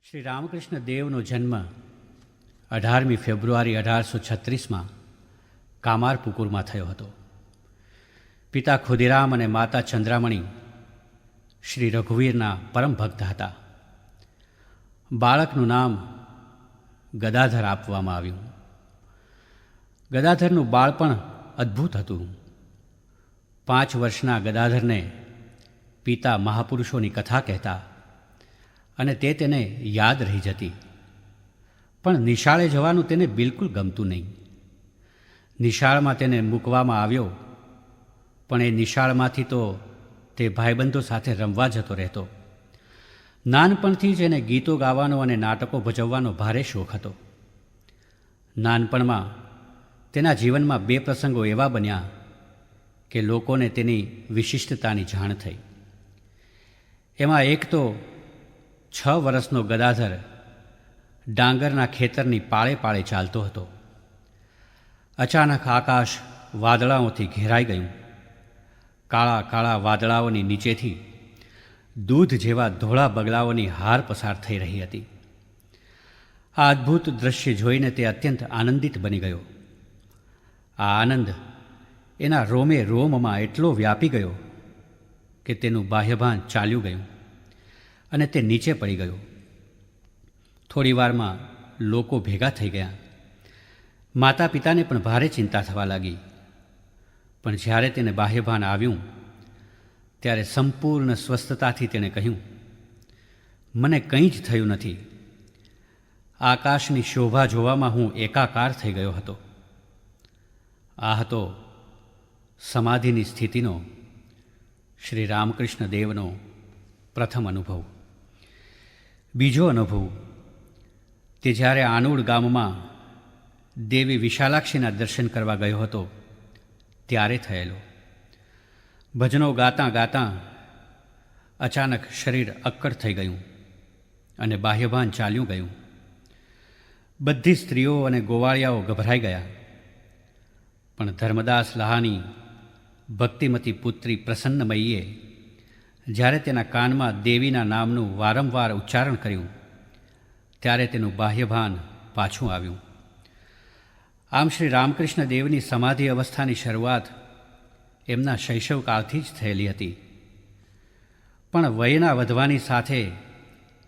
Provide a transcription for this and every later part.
શ્રી રામકૃષ્ણ દેવનો જન્મ 18મી ફેબ્રુઆરી 1836માં કામારપુકુરમાં થયો હતો. પિતા ખુદીરામ અને માતા ચંદ્રામણી શ્રી રઘુવીરના પરમ ભક્ત હતા. બાળકનું નામ ગદાધર આપવામાં આવ્યું. ગદાધરનું બાળપણ અદ્ભુત હતું. 5 વર્ષના ગદાધરને પિતા મહાપુરુષોની કથા કહેતા અને તે તેને યાદ રહી જતી. પણ નિશાળે જવાનું તેને બિલકુલ ગમતું નહીં. નિશાળમાં તેને મૂકવામાં આવ્યો, પણ એ નિશાળમાંથી તો તે ભાઈબંધો સાથે રમવા જતો રહેતો. નાનપણથી જ એને ગીતો ગાવાનો અને નાટકો ભજવવાનો ભારે શોખ હતો. નાનપણમાં તેના જીવનમાં 2 પ્રસંગો એવા બન્યા કે લોકોને તેની વિશિષ્ટતાની જાણ થઈ. એમાં એક તો 6 વર્ષનો ગદાધર ડાંગરના ખેતરની પાળે પાળે ચાલતો હતો. અચાનક આકાશ વાદળાઓથી ઘેરાઈ ગયું. કાળા કાળા વાદળાઓની નીચેથી દૂધ જેવા ધોળા બગલાઓની હાર પસાર થઈ રહી હતી. આ અદ્ભુત દૃશ્ય જોઈને તે અત્યંત આનંદિત બની ગયો. આ આનંદ એના રોમે રોમમાં એટલો વ્યાપી ગયો કે તેનું બાહ્યભાન ચાલ્યું ગયું અને તે નીચે પડી ગયો. થોડી વારમાં લોકો ભેગા થઈ ગયા. માતા પિતાને પણ ભારે ચિંતા થવા લાગી. પણ જ્યારે તેને બાહ્યભાન આવ્યું ત્યારે સંપૂર્ણ સ્વસ્થતાથી તેણે કહ્યું, મને કંઈ જ થયું નથી. આકાશની શોભા જોવામાં હું એકાકાર થઈ ગયો હતો. આ હતો સમાધિની સ્થિતિનો શ્રી રામકૃષ્ણ દેવનો પ્રથમ અનુભવ. બીજો અનુભવ તે જ્યારે આનુડ ગામમાં દેવી વિશાલાક્ષીના દર્શન કરવા ગયો હતો ત્યારે થયેલો. ભજનો ગાતાં ગાતાં અચાનક શરીર અક્કડ થઈ ગયું અને બાહ્યભાન ચાલ્યું ગયું. બધી સ્ત્રીઓ અને ગોવાળિયાઓ ગભરાઈ ગયા. પણ ધર્મદાસ લહાની ભક્તિમતી પુત્રી પ્રસન્નમયીએ જ્યારે તેના કાનમાં દેવીના નામનું વારંવાર ઉચ્ચારણ કર્યું ત્યારે તેનું બાહ્યભાન પાછું આવ્યું. આમ શ્રી રામકૃષ્ણ દેવની સમાધિ અવસ્થાની શરૂઆત એમના શૈશવકાળથી જ થયેલી હતી. પણ વયના વધવાની સાથે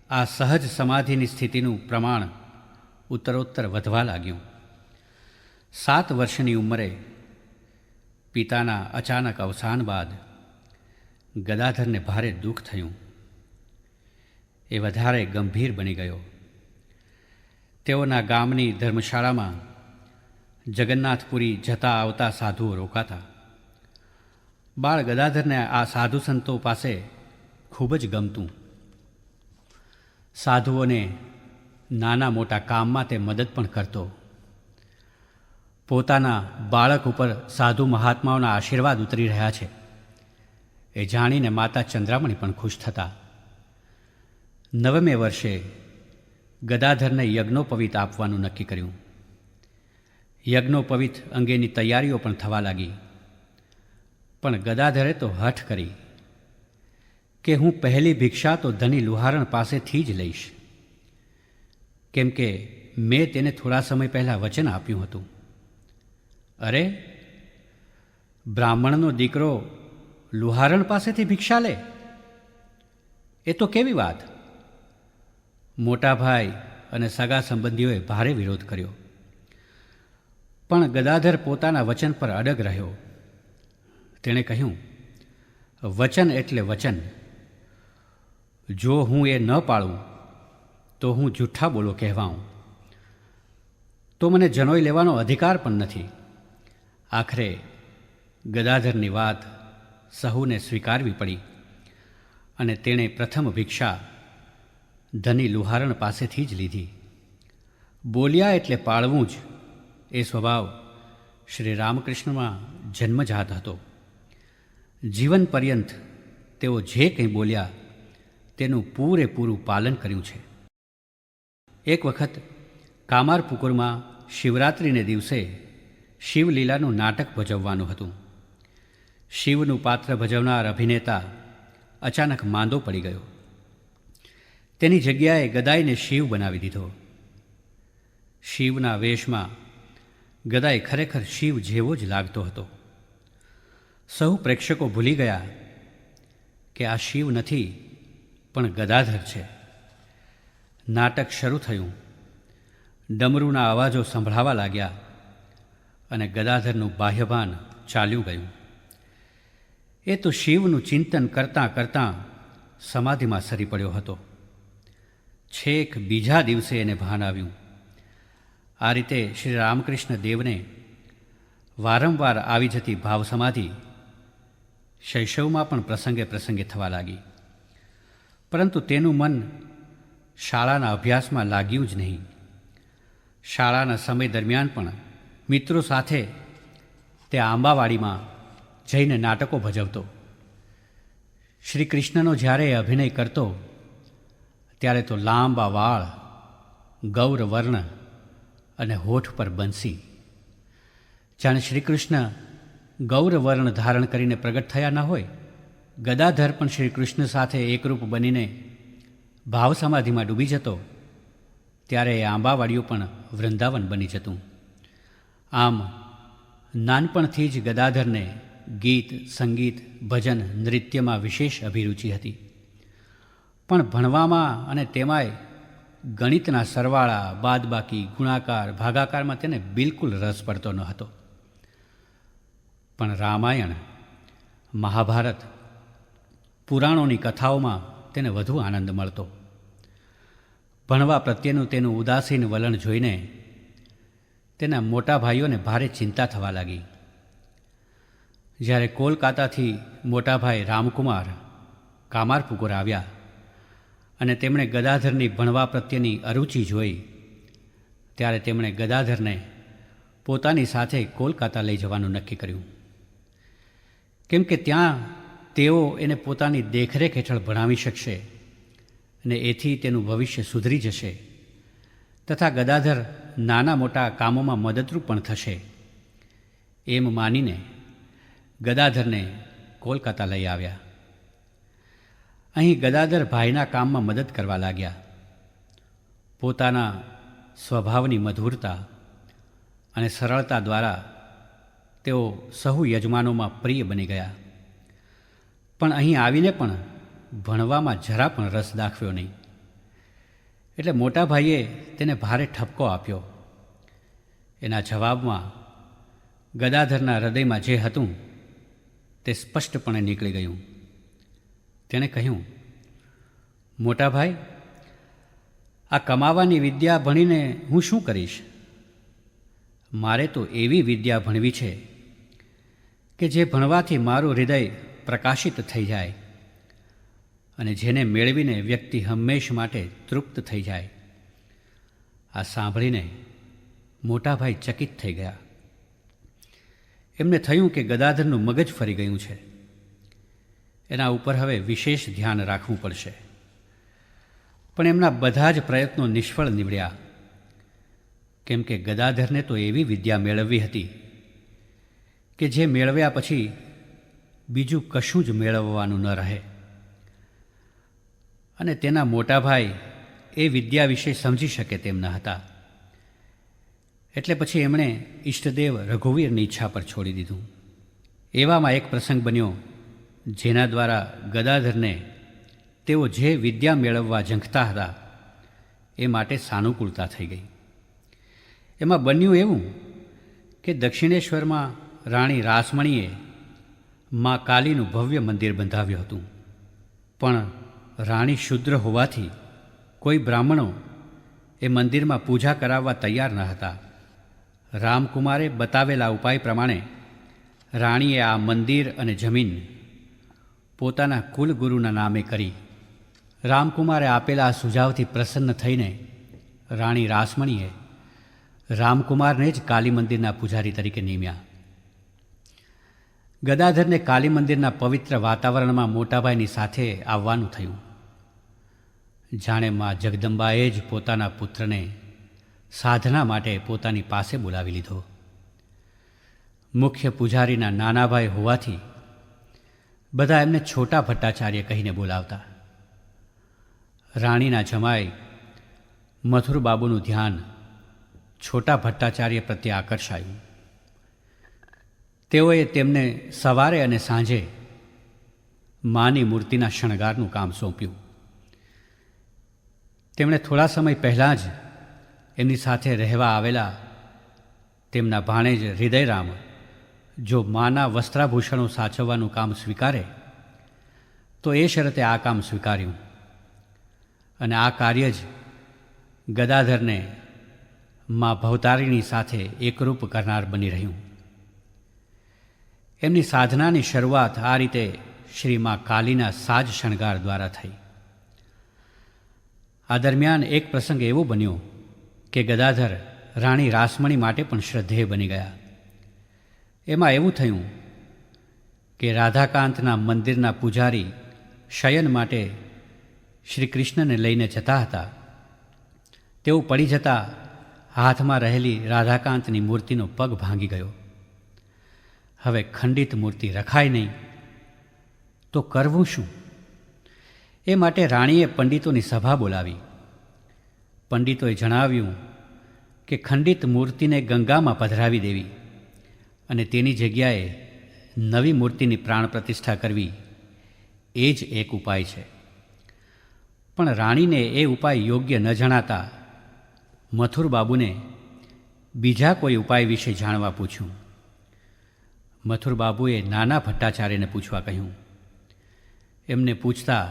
આ સહજ સમાધિની સ્થિતિનું પ્રમાણ ઉત્તરોત્તર વધવા લાગ્યું. 7 વર્ષની ઉંમરે પિતાના અચાનક અવસાન બાદ ગદાધરને ભારે દુઃખ થયું. એ વધારે ગંભીર બની ગયો. તેઓના ગામની ધર્મશાળામાં જગન્નાથપુરી જતા આવતા સાધુઓ રોકાતા. બાળ ગદાધરને આ સાધુ સંતો પાસે ખૂબ જ ગમતું. સાધુઓને નાના મોટા કામમાં તે મદદ પણ કરતો. પોતાના બાળક ઉપર સાધુ મહાત્માઓના આશીર્વાદ ઉતરી રહ્યા છે એ જાણીને માતા ચંદ્રામણી પણ ખુશ થતા. 9મે વર્ષે ગદાધરને યજ્ઞોપવિત આપવાનું નક્કી કર્યું. યજ્ઞોપવિત અંગેની તૈયારીઓ પણ થવા લાગી. પણ ગદાધરે તો હઠ કરી કે હું પહેલી ભિક્ષા તો ધની લુહારણ પાસેથી જ લઈશ, કેમ કે મેં તેને થોડા સમય પહેલાં વચન આપ્યું હતું. અરે, બ્રાહ્મણનો દીકરો લુહારણ પાસેથી ભિક્ષા લે? એ તો કેવી વાત! મોટા ભાઈ અને સગા સંબંધીઓએ ભારે વિરોધ કર્યો. પણ ગદાધર પોતાના વચન પર અડગ રહ્યો. તેણે કહ્યું, વચન એટલે વચન. જો હું એ ન પાળું તો હું જૂઠ્ઠા બોલો કહેવાઉં. તો મને જનોઈ લેવાનો અધિકાર પણ નથી. આખરે ગદાધરની વાત સહુને સ્વીકારવી પડી અને તેણે પ્રથમ ભિક્ષા ધની લુહારણ પાસેથી જ લીધી. બોલ્યા એટલે પાળવું જ એ સ્વભાવ શ્રી રામકૃષ્ણમાં જન્મજાત હતો. જીવન પર્યંત તેઓ જે કંઈ બોલ્યા તેનું પૂરેપૂરું પાલન કર્યું છે. એક વખત કામારપુકુરમાં શિવરાત્રિને દિવસે શિવલીલાનું નાટક ભજવવાનું હતું. શિવનું પાત્ર ભજવનાર અભિનેતા અચાનક માંદો પડી ગયો. તેની જગ્યાએ ગદાઈને શિવ બનાવી દીધો. શિવના વેશમાં ગદાઈ ખરેખર શિવ જેવો જ લાગતો હતો. સહુ પ્રેક્ષકો ભૂલી ગયા કે આ શિવ નથી પણ ગદાધર છે. નાટક શરૂ થયું. ડમરૂના અવાજો સંભળાવા લાગ્યા અને ગદાધરનું બાહ્યભાન ચાલ્યું ગયું. એ તો શિવનું ચિંતન કરતાં કરતાં સમાધિમાં સરી પડ્યો હતો. છેક બીજા દિવસે એને ભાન આવ્યું. આ રીતે શ્રી રામકૃષ્ણ દેવને વારંવાર આવી જતી ભાવ સમાધિ શૈશવમાં પણ પ્રસંગે પ્રસંગે થવા લાગી. પરંતુ તેનું મન શાળાના અભ્યાસમાં લાગ્યું જ નહીં. શાળાના સમય દરમિયાન પણ મિત્રો સાથે તે આંબાવાડીમાં જઈને નાટકો ભજવતો. શ્રી કૃષ્ણનો જ્યારે અભિનય કરતો ત્યારે તો લાંબા વાળ, ગૌરવર્ણ અને હોઠ પર બંસી. જાણે શ્રીકૃષ્ણ ગૌરવર્ણ ધારણ કરીને પ્રગટ થયા ન હોય, ગદાધર પણ શ્રીકૃષ્ણ સાથે એકરૂપ બનીને ભાવ સમાધિમાં ડૂબી જતો ત્યારે એ આંબાવાડિયું પણ વૃંદાવન બની જતું. આમ નાનપણથી જ ગદાધરને ગીત, સંગીત, ભજન, નૃત્યમાં વિશેષ અભિરુચિ હતી. પણ ભણવામાં અને તેમાંય ગણિતના સરવાળા, બાદબાકી, ગુણાકાર, ભાગાકારમાં તેને બિલકુલ રસ પડતો ન હતો. પણ રામાયણ, મહાભારત, પુરાણોની કથાઓમાં તેને વધુ આનંદ મળતો. ભણવા પ્રત્યેનું તેનું ઉદાસીન વલણ જોઈને તેના મોટા ભાઈઓને ભારે ચિંતા થવા લાગી. જ્યારે કોલકાતાથી મોટાભાઈ રામકુમાર કામારપુકુર આવ્યા અને તેમણે ગદાધરની ભણવા પ્રત્યેની અરુચિ જોઈ ત્યારે તેમણે ગદાધરને પોતાની સાથે કોલકાતા લઈ જવાનું નક્કી કર્યું. કેમ કે ત્યાં તેઓ એને પોતાની દેખરેખ હેઠળ ભણાવી શકશે અને એથી તેનું ભવિષ્ય સુધરી જશે તથા ગદાધર નાના મોટા કામોમાં મદદરૂપ પણ થશે એમ માનીને ગદાધરને કોલકાતા લઈ આવ્યા. અહીં ગદાધર ભાઈના કામમાં મદદ કરવા લાગ્યા. પોતાના સ્વભાવની મધુરતા અને સરળતા દ્વારા તેઓ સહુ યજમાનોમાં પ્રિય બની ગયા. પણ અહીં આવીને પણ ભણવામાં જરા પણ રસ દાખવ્યો નહીં. એટલે મોટા ભાઈએ તેને ભારે ઠપકો આપ્યો. એના જવાબમાં ગદાધરના હૃદયમાં જે હતું તે સ્પષ્ટપણે નીકળી ગયું. તેણે કહ્યું, મોટા ભાઈ, આ કમાવાની વિદ્યા ભણીને હું શું કરીશ? મારે તો એવી વિદ્યા ભણવી છે કે જે ભણવાથી મારું હૃદય પ્રકાશિત થઈ જાય અને જેને મેળવીને વ્યક્તિ હંમેશ માટે તૃપ્ત થઈ જાય. આ સાંભળીને મોટાભાઈ ચકિત થઈ ગયા. એમને થયું કે ગદાધરનું મગજ ફરી ગયું છે. એના ઉપર હવે વિશેષ ધ્યાન રાખવું પડશે. પણ એમના બધા જ પ્રયત્નો નિષ્ફળ નીવડ્યા. કેમ કે ગદાધરને તો એવી વિદ્યા મેળવવી હતી કે જે મેળવ્યા પછી બીજું કશું જ મેળવવાનું ન રહે. અને તેના મોટાભાઈ એ વિદ્યા વિશે સમજી શકે તેમ ન હતા. એટલે પછી એમણે ઈષ્ટદેવ રઘુવીરની ઈચ્છા પર છોડી દીધું. એવામાં એક પ્રસંગ બન્યો જેના દ્વારા ગદાધરને તેઓ જે વિદ્યા મેળવવા ઝંખતા હતા એ માટે સાનુકૂળતા થઈ ગઈ. એમાં બન્યું એવું કે દક્ષિણેશ્વરમાં રાણી રાસમણીએ મા કાલીનું ભવ્ય મંદિર બંધાવ્યું હતું. પણ રાણી શુદ્ર હોવાથી કોઈ બ્રાહ્મણો એ મંદિરમાં પૂજા કરાવવા તૈયાર ન હતા. રામકુમારે બતાવેલા ઉપાય પ્રમાણે રાણીએ આ મંદિર અને જમીન પોતાના કુલગુરુના નામે કરી. રામકુમારે આપેલા આ સુઝાવથી પ્રસન્ન થઈને રાણી રાસમણીએ રામકુમારને જ કાલી મંદિરના પૂજારી તરીકે નિમ્યા. ગદાધરને કાલી મંદિરના પવિત્ર વાતાવરણમાં મોટાભાઈની સાથે આવવાનું થયું. જાણે મા જગદંબાએ જ પોતાના પુત્રને સાધના માટે પોતાની પાસે બોલાવી લીધો. મુખ્ય પૂજારીના નાના ભાઈ હોવાથી બધા એમને છોટા ભટ્ટાચાર્ય કહીને બોલાવતા. રાણીના જમાઈ મથુરબાબુનું ધ્યાન છોટા ભટ્ટાચાર્ય પ્રત્યે આકર્ષાયું. તેઓએ તેમને સવારે અને સાંજે માની મૂર્તિના શણગારનું કામ સોંપ્યું. તેમણે થોડા સમય પહેલાં જ એમની સાથે રહેવા આવેલા તેમના ભાણેજ હૃદયરામ જો માના વસ્ત્રાભૂષણો સાચવવાનું કામ સ્વીકારે તો એ શરતે આ કામ સ્વીકાર્યું, અને આ કાર્ય જ ગદાધરને મા ભવતારિણી સાથે એકરૂપ કરનાર બની રહ્યું. એમની સાધનાની શરૂઆત આ રીતે શ્રી મા કાલીના સાજ શણગાર દ્વારા થઈ. આ દરમિયાન એક પ્રસંગ એવો બન્યો કે ગદાધર રાણી રાસમણી માટે પણ શ્રદ્ધેય બની ગયા. એમાં એવું થયું કે રાધાકાંતના મંદિરના પૂજારી શયન માટે શ્રી કૃષ્ણને લઈને જતા હતા. તેઓ પડી જતા હાથમાં રહેલી રાધાકાંતની મૂર્તિનો પગ ભાંગી ગયો. હવે ખંડિત મૂર્તિ રખાય નહીં તો કરવું શું? એ માટે રાણીએ પંડિતોની સભા બોલાવી. પંડિતોએ જણાવ્યું કે ખંડિત મૂર્તિને ગંગામાં પધરાવી દેવી અને તેની જગ્યાએ નવી મૂર્તિની પ્રાણ પ્રતિષ્ઠા કરવી એ જ એક ઉપાય છે. પણ રાણીને એ ઉપાય યોગ્ય ન જણાતા મથુરબાબુને બીજા કોઈ ઉપાય વિશે જાણવા પૂછ્યું. મથુરબાબુએ નાના ભટ્ટાચાર્યને પૂછવા કહ્યું. એમને પૂછતા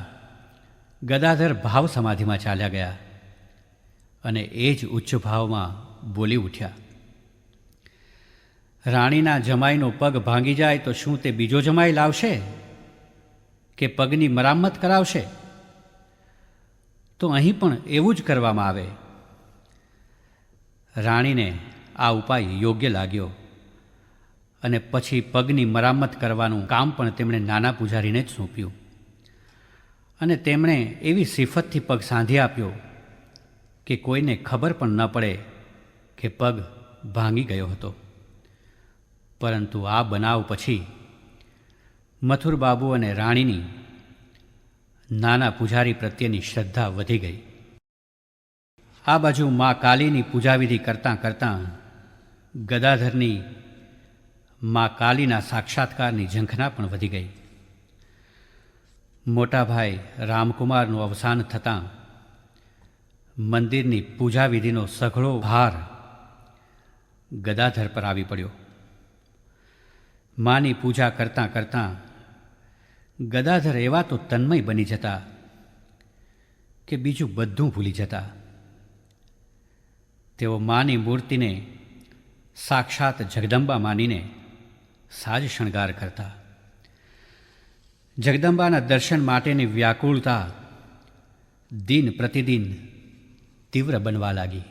ગદાધર ભાવ સમાધિમાં ચાલ્યા ગયા અને એ જ ઉચ્ચ ભાવમાં બોલી ઉઠ્યા. રાણીના જમાઈનો પગ ભાંગી જાય તો શું તે બીજો જમાઈ લાવશે કે પગની મરામત કરાવશે? તો અહીં પણ એવું જ કરવામાં આવે. રાણીને આ ઉપાય યોગ્ય લાગ્યો અને પછી પગની મરામત કરવાનું કામ પણ તેમણે નાના પૂજારીને જ સોંપ્યું, અને તેમણે એવી સિફતથી પગ સાંધી આપ્યો કે કોઈને ખબર પણ ન પડે કે પગ ભાંગી ગયો હતો. પરંતુ આ બનાવ પછી મથુરબાબુ અને રાણીની નાના પૂજારી પ્રત્યેની શ્રદ્ધા વધી ગઈ. આ બાજુ મા કાલીની પૂજાવિધિ કરતાં કરતાં ગદાધરની મા કાલીના સાક્ષાત્કારની ઝંખના પણ વધી ગઈ. મોટાભાઈ રામકુમારનું અવસાન થતાં મંદિરની પૂજાવિધિનો સઘળો ભાર ગદાધર પર આવી પડ્યો. માની પૂજા કરતાં કરતાં ગદાધર એવા તો તન્મય બની જતા કે બીજું બધું ભૂલી જતા. તેઓ માની મૂર્તિને સાક્ષાત જગદંબા માનીને સાજ શણગાર કરતા. જગદંબાના દર્શન માટેની વ્યાકુળતા દિન પ્રતિદિન તીવ્ર બનવા લાગી.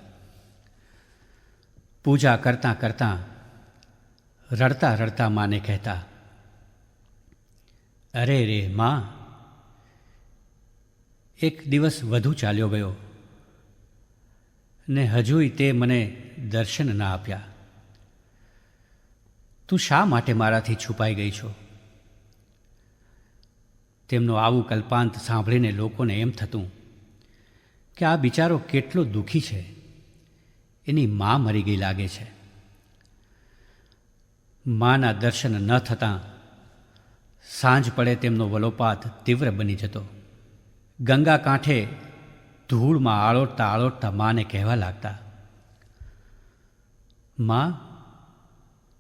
પૂજા કરતાં કરતાં રડતા રડતા માને કહેતા, અરે રે માં, એક દિવસ વધુ ચાલ્યો ગયો ને હજુય તે મને દર્શન ના આપ્યા. તું શા માટે મારાથી છુપાઈ ગઈ છો? તેમનું આવું કલ્પાંત સાંભળીને લોકોને એમ થતું કે આ બિચારો કેટલો દુઃખી છે, એની મા મરી ગઈ લાગે છે. માના દર્શન ન થતાં સાંજ પડે તેમનો વલોપાત તીવ્ર બની જતો. ગંગા કાંઠે ધૂળમાં આળોટતા આળોટતા માને કહેવા લાગતા, માં,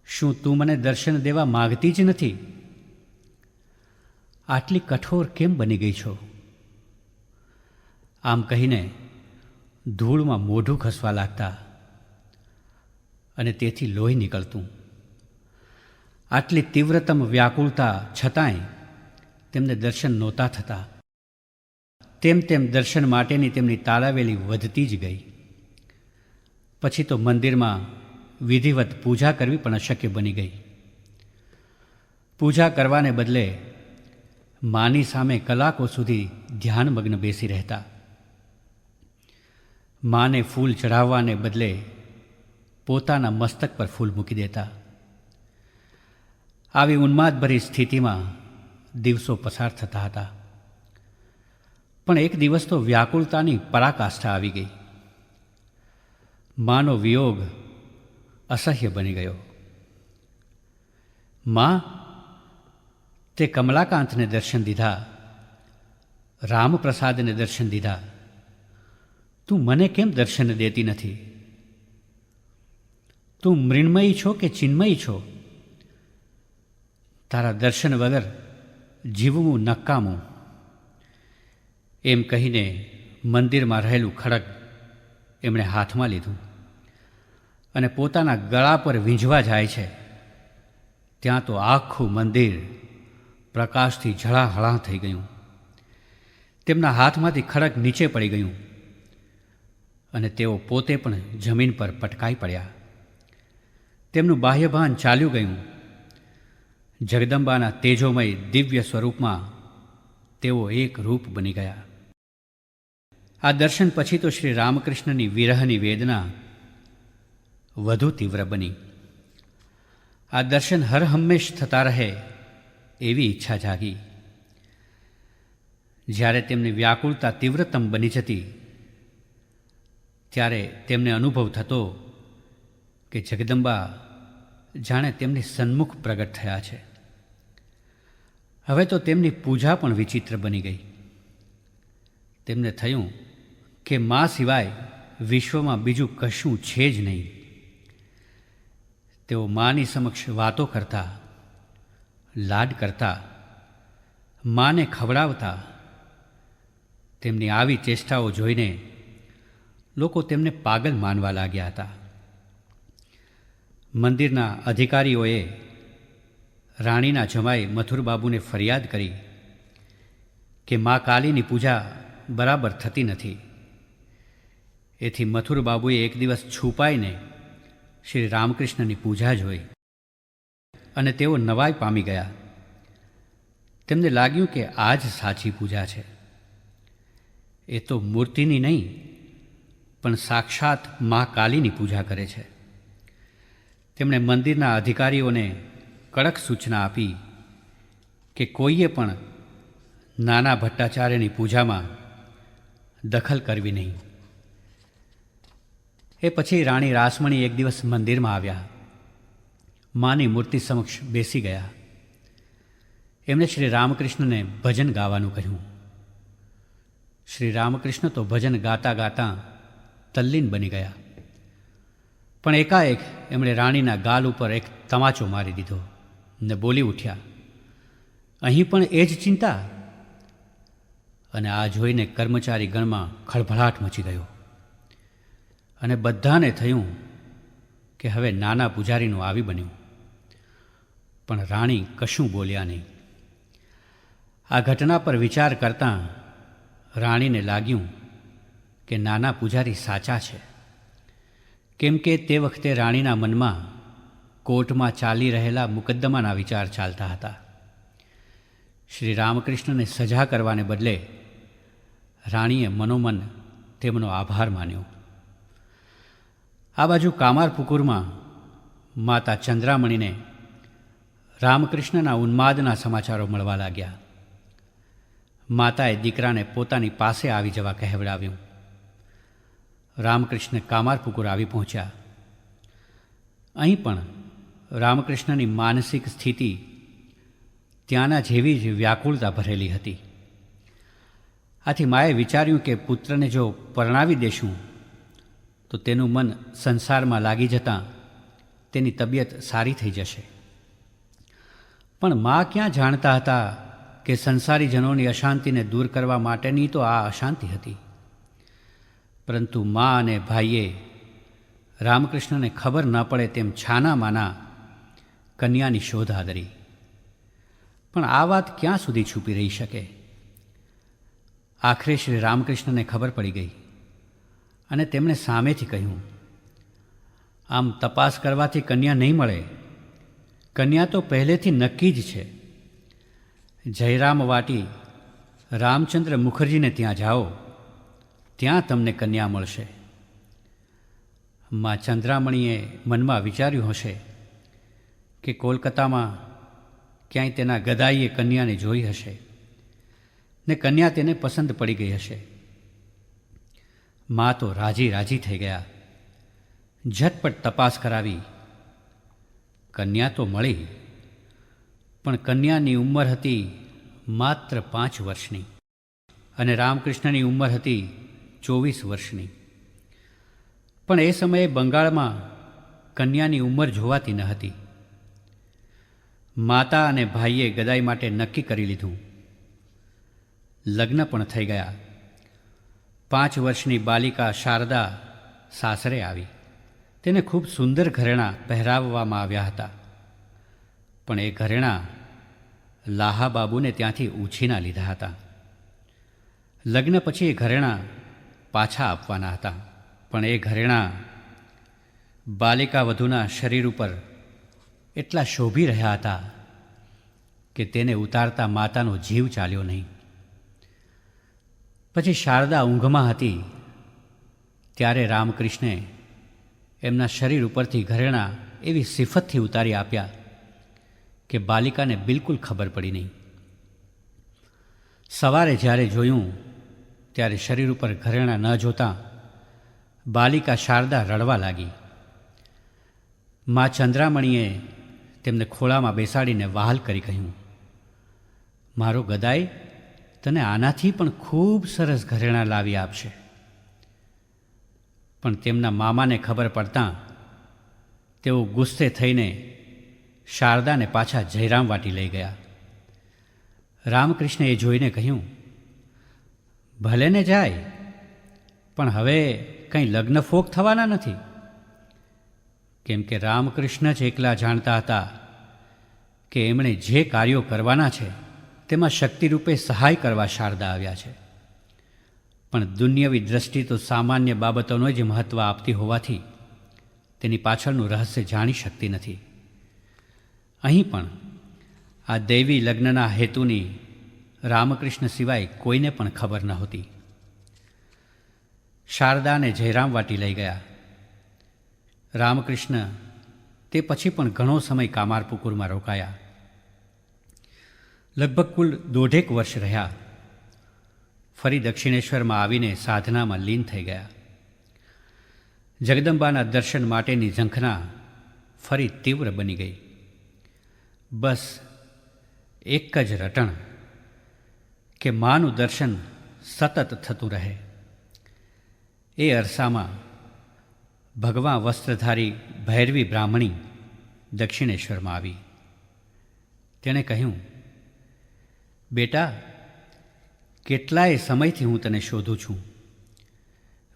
શું તું મને દર્શન દેવા માગતી જ નથી? આટલી કઠોર કેમ બની ગઈ છો? આમ કહીને ધૂળમાં મોઢું ખસવા લાગતા અને તેથી લોહી નીકળતું. આટલી તીવ્રતમ વ્યાકુળતા છતાંય તેમને દર્શન નહોતા થતા. તેમ તેમ દર્શન માટેની તેમની તાળાવેલી વધતી જ ગઈ. પછી તો મંદિરમાં વિધિવત પૂજા કરવી પણ અશક્ય બની ગઈ. પૂજા કરવાને બદલે માની સામે કલાકો સુધી ધ્યાનમગ્ન બેસી રહેતા. માને ફૂલ ચઢાવવાને બદલે પોતાના મસ્તક પર ફૂલ મૂકી દેતા. આવી ઉન્માદભરી સ્થિતિમાં દિવસો પસાર થતા હતા. પણ એક દિવસ તો વ્યાકુળતાની પરાકાષ્ઠા આવી ગઈ. માનો વિયોગ અસહ્ય બની ગયો. માં, તે કમલાકાંતને દર્શન દીધા, રામપ્રસાદને દર્શન દીધા, તું મને કેમ દર્શન દેતી નથી? તું મૃન્મયી છો કે ચિન્મયી છો? તારા દર્શન વગર જીવવું નકામું. એમ કહીને મંદિરમાં રહેલું ખડગ એમણે હાથમાં લીધું અને પોતાના ગળા પર વીંઝવા જાય છે ત્યાં તો આખું મંદિર પ્રકાશથી ઝળાહળા થઈ ગયું. તેમના હાથમાંથી ખડગ નીચે પડી ગયું અને તેઓ પોતે પણ જમીન પર પટકાઈ પડ્યા. તેમનું બાહ્યભાન ચાલ્યું ગયું. જગદંબાના તેજોમય દિવ્ય સ્વરૂપમાં તેઓ એક રૂપ બની ગયા. આ દર્શન પછી તો શ્રી રામકૃષ્ણની વિરહની વેદના વધુ તીવ્ર બની. આ દર્શન હર હંમેશ થતા રહે એવી ઈચ્છા જાગી. જ્યારે તેમની વ્યાકુળતા તીવ્રતમ બની જતી ત્યારે તેમને અનુભવ થતો કે જગદંબા જાણે તેમની સન્મુખ પ્રગટ થયા છે. હવે તો તેમની પૂજા પણ વિચિત્ર બની ગઈ. તેમને થયું કે મા સિવાય વિશ્વમાં બીજું કશું છે જ નહીં. તેઓ માની સમક્ષ વાતો કરતા, લાડ કરતા, માને ખવડાવતા. તેમની આવી ચેષ્ટાઓ જોઈને લોકો તેમને પાગલ માનવા લાગ્યા હતા. મંદિરના અધિકારીઓએ રાણીના જમાઈ મથુરબાબુને ફરિયાદ કરી કે મા કાલીની પૂજા બરાબર થતી નથી. એથી મથુરબાબુએ એક દિવસ છુપાઈને શ્રી રામકૃષ્ણની પૂજા જોઈ અને તેઓ નવાઈ પામી ગયા. તેમને લાગ્યું કે આ જ સાચી પૂજા છે. એ તો મૂર્તિની નહીં પણ સાક્ષાત મા કાલીની પૂજા કરે છે. તેમણે મંદિરના અધિકારીઓને કડક સૂચના આપી કે કોઈએ પણ નાના ભટ્ટાચાર્યની પૂજામાં દખલ કરવી નહીં. એ પછી રાણી રાસમણી એક દિવસ મંદિરમાં આવ્યા. માની મૂર્તિ સમક્ષ બેસી ગયા. એમણે શ્રી રામકૃષ્ણને ભજન ગાવાનું કહ્યું. શ્રી રામકૃષ્ણ તો ભજન ગાતા ગાતા તલ્લીન બની ગયા. પણ એકાએક એમણે રાણીના ગાલ ઉપર એક તમાચો મારી દીધો ને બોલી ઉઠ્યા, અહીં પણ એ જ ચિંતા? અને આ જોઈને કર્મચારી ગણમાં ખળભળાટ મચી ગયો અને બધાને થયું કે હવે નાના પૂજારીનું આવી બન્યું. પણ રાણી કશું બોલ્યા નહીં. આ ઘટના પર વિચાર કરતાં રાણીને લાગ્યું કે નાના પૂજારી સાચા છે. કેમ કે તે વખતે રાણીના મનમાં કોર્ટમાં ચાલી રહેલા મુકદ્દમાના વિચાર ચાલતા હતા. શ્રી રામકૃષ્ણને સજા કરવાને બદલે રાણીએ મનોમન તેમનો આભાર માન્યો. આ બાજુ કામારપુકુરમાં માતા ચંદ્રામણીને રામકૃષ્ણના ઉન્માદના સમાચારો મળવા લાગ્યા. માતાએ દીકરાને પોતાની પાસે આવી જવા કહેવડાવ્યું. રામકૃષ્ણ કામારપુકુર આવી પહોંચ્યા. અહીં પણ રામકૃષ્ણની માનસિક સ્થિતિ ત્યાંના જેવી જ વ્યાકુળતા ભરેલી હતી. આથી માએ વિચાર્યું કે પુત્રને જો પરણાવી દેશું તો તેનું મન સંસારમાં લાગી જતાં તેની તબિયત સારી થઈ જશે. પણ મા ક્યાં જાણતા હતા કે સંસારીજનોની અશાંતિને દૂર કરવા માટેની તો આ અશાંતિ હતી. પરંતુ મા અને ભાઈએ રામકૃષ્ણને ખબર ન પડે તેમ છાના માના કન્યાની શોધ આદરી. પણ આ વાત ક્યાં સુધી છુપી રહી શકે? આખરે શ્રી રામકૃષ્ણને ખબર પડી ગઈ અને તેમણે સામેથી કહ્યું, આમ તપાસ કરવાથી કન્યા નહીં મળે. કન્યા તો પહેલેથી નક્કી જ છે. જયરામ વાટી રામચંદ્ર મુખર્જીને ત્યાં જાઓ, ત્યાં તમને કન્યા મળશે. મા ચંદ્રામણીએ મનમાં વિચાર્યું હશે કે કોલકાતામાં ક્યાંય તેના ગદાઈએ કન્યાને જોઈ હશે. ને કન્યા તેને પસંદ પડી ગઈ હશે. મા તો રાજી રાજી થઈ ગયા. ઝટપટ તપાસ કરાવી. કન્યા તો મળી, પણ કન્યાની ઉંમર હતી માત્ર 5 વર્ષની અને રામકૃષ્ણની ઉંમર હતી 24 વર્ષની. પણ એ સમયે બંગાળમાં કન્યાની ઉંમર જોવાતી ન હતી. માતા અને ભાઈએ ગદાઈ માટે નક્કી કરી લીધું. લગ્ન પણ થઈ ગયા. 5 વર્ષની બાલિકા શારદા સાસરે આવી. તેને ખૂબ સુંદર ઘરેણાં પહેરાવવામાં આવ્યા હતા. પણ એ ઘરેણાં લાહાબાબુને ત્યાંથી ઉછીના લીધા હતા. લગ્ન પછી એ ઘરેણાં પાછા આપવાના હતા. પણ એ ઘરેણાં બાલિકા વધુના શરીર ઉપર એટલા શોભી રહ્યા હતા કે તેને ઉતારતા માતાનો જીવ ચાલ્યો નહીં. પછી શારદા ઊંઘમાં હતી ત્યારે રામકૃષ્ણે એમના શરીર ઉપરથી ઘરેણાં એવી સિફતથી ઉતારી આપ્યા કે બાલિકાને બિલકુલ ખબર પડી નહીં. સવારે જ્યારે જોયું ત્યારે શરીર ઉપર ઘરેણાં ન જોતાં બાલિકા શારદા રડવા લાગી. મા ચંદ્રામણીએ તેમને ખોળામાં બેસાડીને વહાલ કરી કહ્યું, મારો ગદાઈ તને આનાથી પણ ખૂબ સરસ ઘરેણાં લાવી આપશે. પણ તેમના મામાને ખબર પડતાં તેઓ ગુસ્સે થઈને શારદાને પાછા જયરામ વાટી લઈ ગયા. રામકૃષ્ણે એ જોઈને કહ્યું, ભલે ને જાય, પણ હવે કંઈ લગ્ન ફોક થવાના નથી. કેમ કે રામકૃષ્ણ જ એકલા જાણતા હતા કે એમણે જે કાર્યો કરવાના છે તેમાં શક્તિરૂપે સહાય કરવા શારદા આવ્યા છે. પણ દુન્યવી દ્રષ્ટિ તો સામાન્ય બાબતોનો જ મહત્ત્વ આપતી હોવાથી તેની પાછળનું રહસ્ય જાણી શકતી નથી. અહીં પણ આ દૈવી લગ્નના હેતુની રામકૃષ્ણ સિવાય કોઈને પણ ખબર નહોતી. શારદાને જયરામ વાટી લઈ ગયા. રામકૃષ્ણ તે પછી પણ ઘણો સમય કામારપુકુરમાં રોકાયા. લગભગ કુલ 1.5 વર્ષ રહ્યા. ફરી દક્ષિણેશ્વરમાં આવીને સાધનામાં લીન થઈ ગયા. જગદંબાના દર્શન માટેની ઝંખના ફરી તીવ્ર બની ગઈ. બસ એક જ રટણ કે માનું દર્શન સતત થતું રહે. એ અરસામાં ભગવાન વસ્ત્રધારી ભૈરવી બ્રાહ્મણી દક્ષિણેશ્વરમાં આવી. તેણે કહ્યું, બેટા, કેટલાય સમયથી હું તને શોધું છું.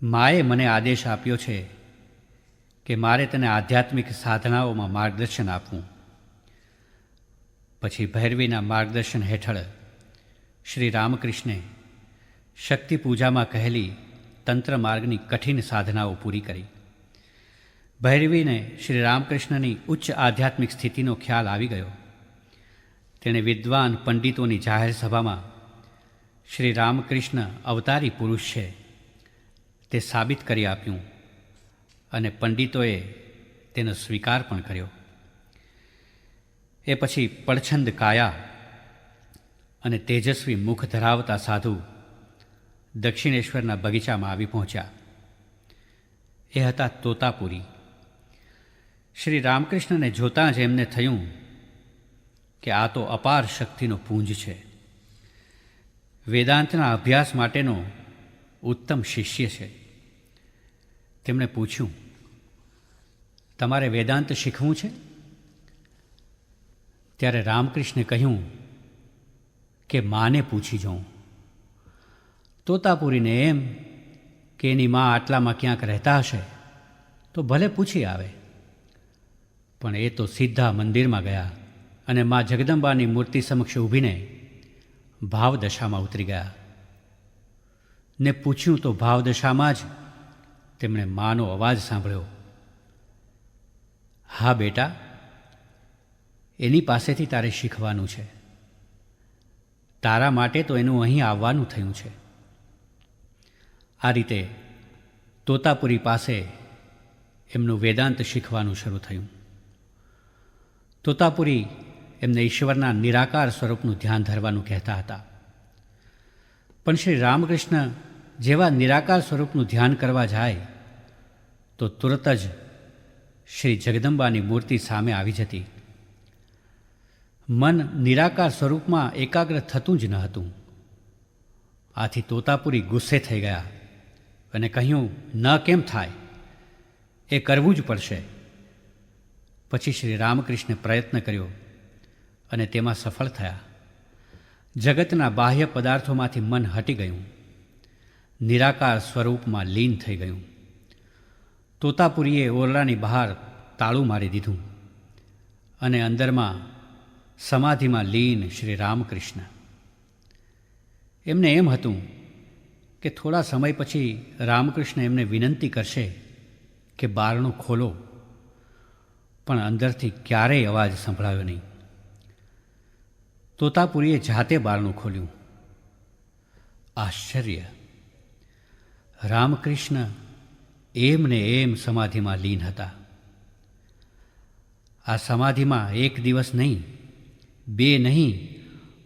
માએ મને આદેશ આપ્યો છે કે મારે તને આધ્યાત્મિક સાધનાઓમાં માર્ગદર્શન આપવું. પછી ભૈરવીના માર્ગદર્શન હેઠળ શ્રી રામકૃષ્ણે શક્તિ પૂજામાં કહેલી તંત્ર માર્ગની કઠિન સાધનાઓ પૂરી કરી. ભૈરવીને શ્રી રામકૃષ્ણની ઉચ્ચ આધ્યાત્મિક સ્થિતિનો ખ્યાલ આવી ગયો. તેણે વિદ્વાન પંડિતોની જાહેર સભામાં શ્રી રામકૃષ્ણ અવતારી પુરુષ છે તે સાબિત કરી આપ્યું અને પંડિતોએ તેનો સ્વીકાર પણ કર્યો. એ પછી પડછંદ કાયા અને તેજસ્વી મુખ ધરાવતા સાધુ દક્ષિણેશ્વરના બગીચામાં આવી પહોંચ્યા. એ હતા તોતાપુરી. શ્રી રામકૃષ્ણને જોતાં જ એમને થયું કે આ તો અપાર શક્તિનો પુંજ છે. વેદાંતના અભ્યાસ માટેનો ઉત્તમ શિષ્ય છે. તેમણે પૂછ્યું, તમારે વેદાંત શીખવું છે? ત્યારે રામકૃષ્ણે કહ્યું કે માને પૂછી જાઉં. તોતાપુરીને એમ કે એની મા આટલામાં ક્યાંક રહેતા હશે તો ભલે પૂછી આવે. પણ એ તો સીધા મંદિરમાં ગયા અને મા જગદંબાની મૂર્તિ સમક્ષ ઊભીને ભાવદશામાં ઉતરી ગયા. ને પૂછ્યું તો ભાવદશામાં જ તેમણે માનો અવાજ સાંભળ્યો, હા બેટા, એની પાસેથી તારે શીખવાનું છે. તારા માટે તો એનું અહીં આવવાનું થયું છે. આ રીતે તોતાપુરી પાસે એમનું વેદાંત શીખવાનું શરૂ થયું. તોતાપુરી એમને ઈશ્વરના નિરાકાર સ્વરૂપનું ધ્યાન ધરવાનું કહેતા હતા. પણ શ્રી રામકૃષ્ણ જેવા નિરાકાર સ્વરૂપનું ધ્યાન કરવા જાય તો તુરત જ શ્રી જગદંબાની મૂર્તિ સામે આવી જતી. મન નિરાકાર સ્વરૂપમાં એકાગ્ર થતું જ ન હતું. આથી તોતાપુરી ગુસ્સે થઈ ગયા અને કહ્યું, ન કેમ થાય, એ કરવું જ પડશે. પછી શ્રી રામકૃષ્ણે પ્રયત્ન કર્યો અને તેમાં સફળ થયા. જગતના બાહ્ય પદાર્થોમાંથી મન હટી ગયું, નિરાકાર સ્વરૂપમાં લીન થઈ ગયું. તોતાપુરીએ ઓરડાની બહાર તાળું મારી દીધું અને અંદરમાં સમાધિમાં લીન શ્રી રામકૃષ્ણ. એમને એમ હતું કે થોડા સમય પછી રામકૃષ્ણ એમને વિનંતી કરશે કે બારણું ખોલો, પણ અંદરથી ક્યારેય અવાજ સંભળાયો નહીં. તોતાપુરીએ જાતે બારણું ખોલ્યું. આશ્ચર્ય! રામકૃષ્ણ એમને એમ સમાધિમાં લીન હતા. આ સમાધિમાં એક દિવસ નહીં, બે નહીં,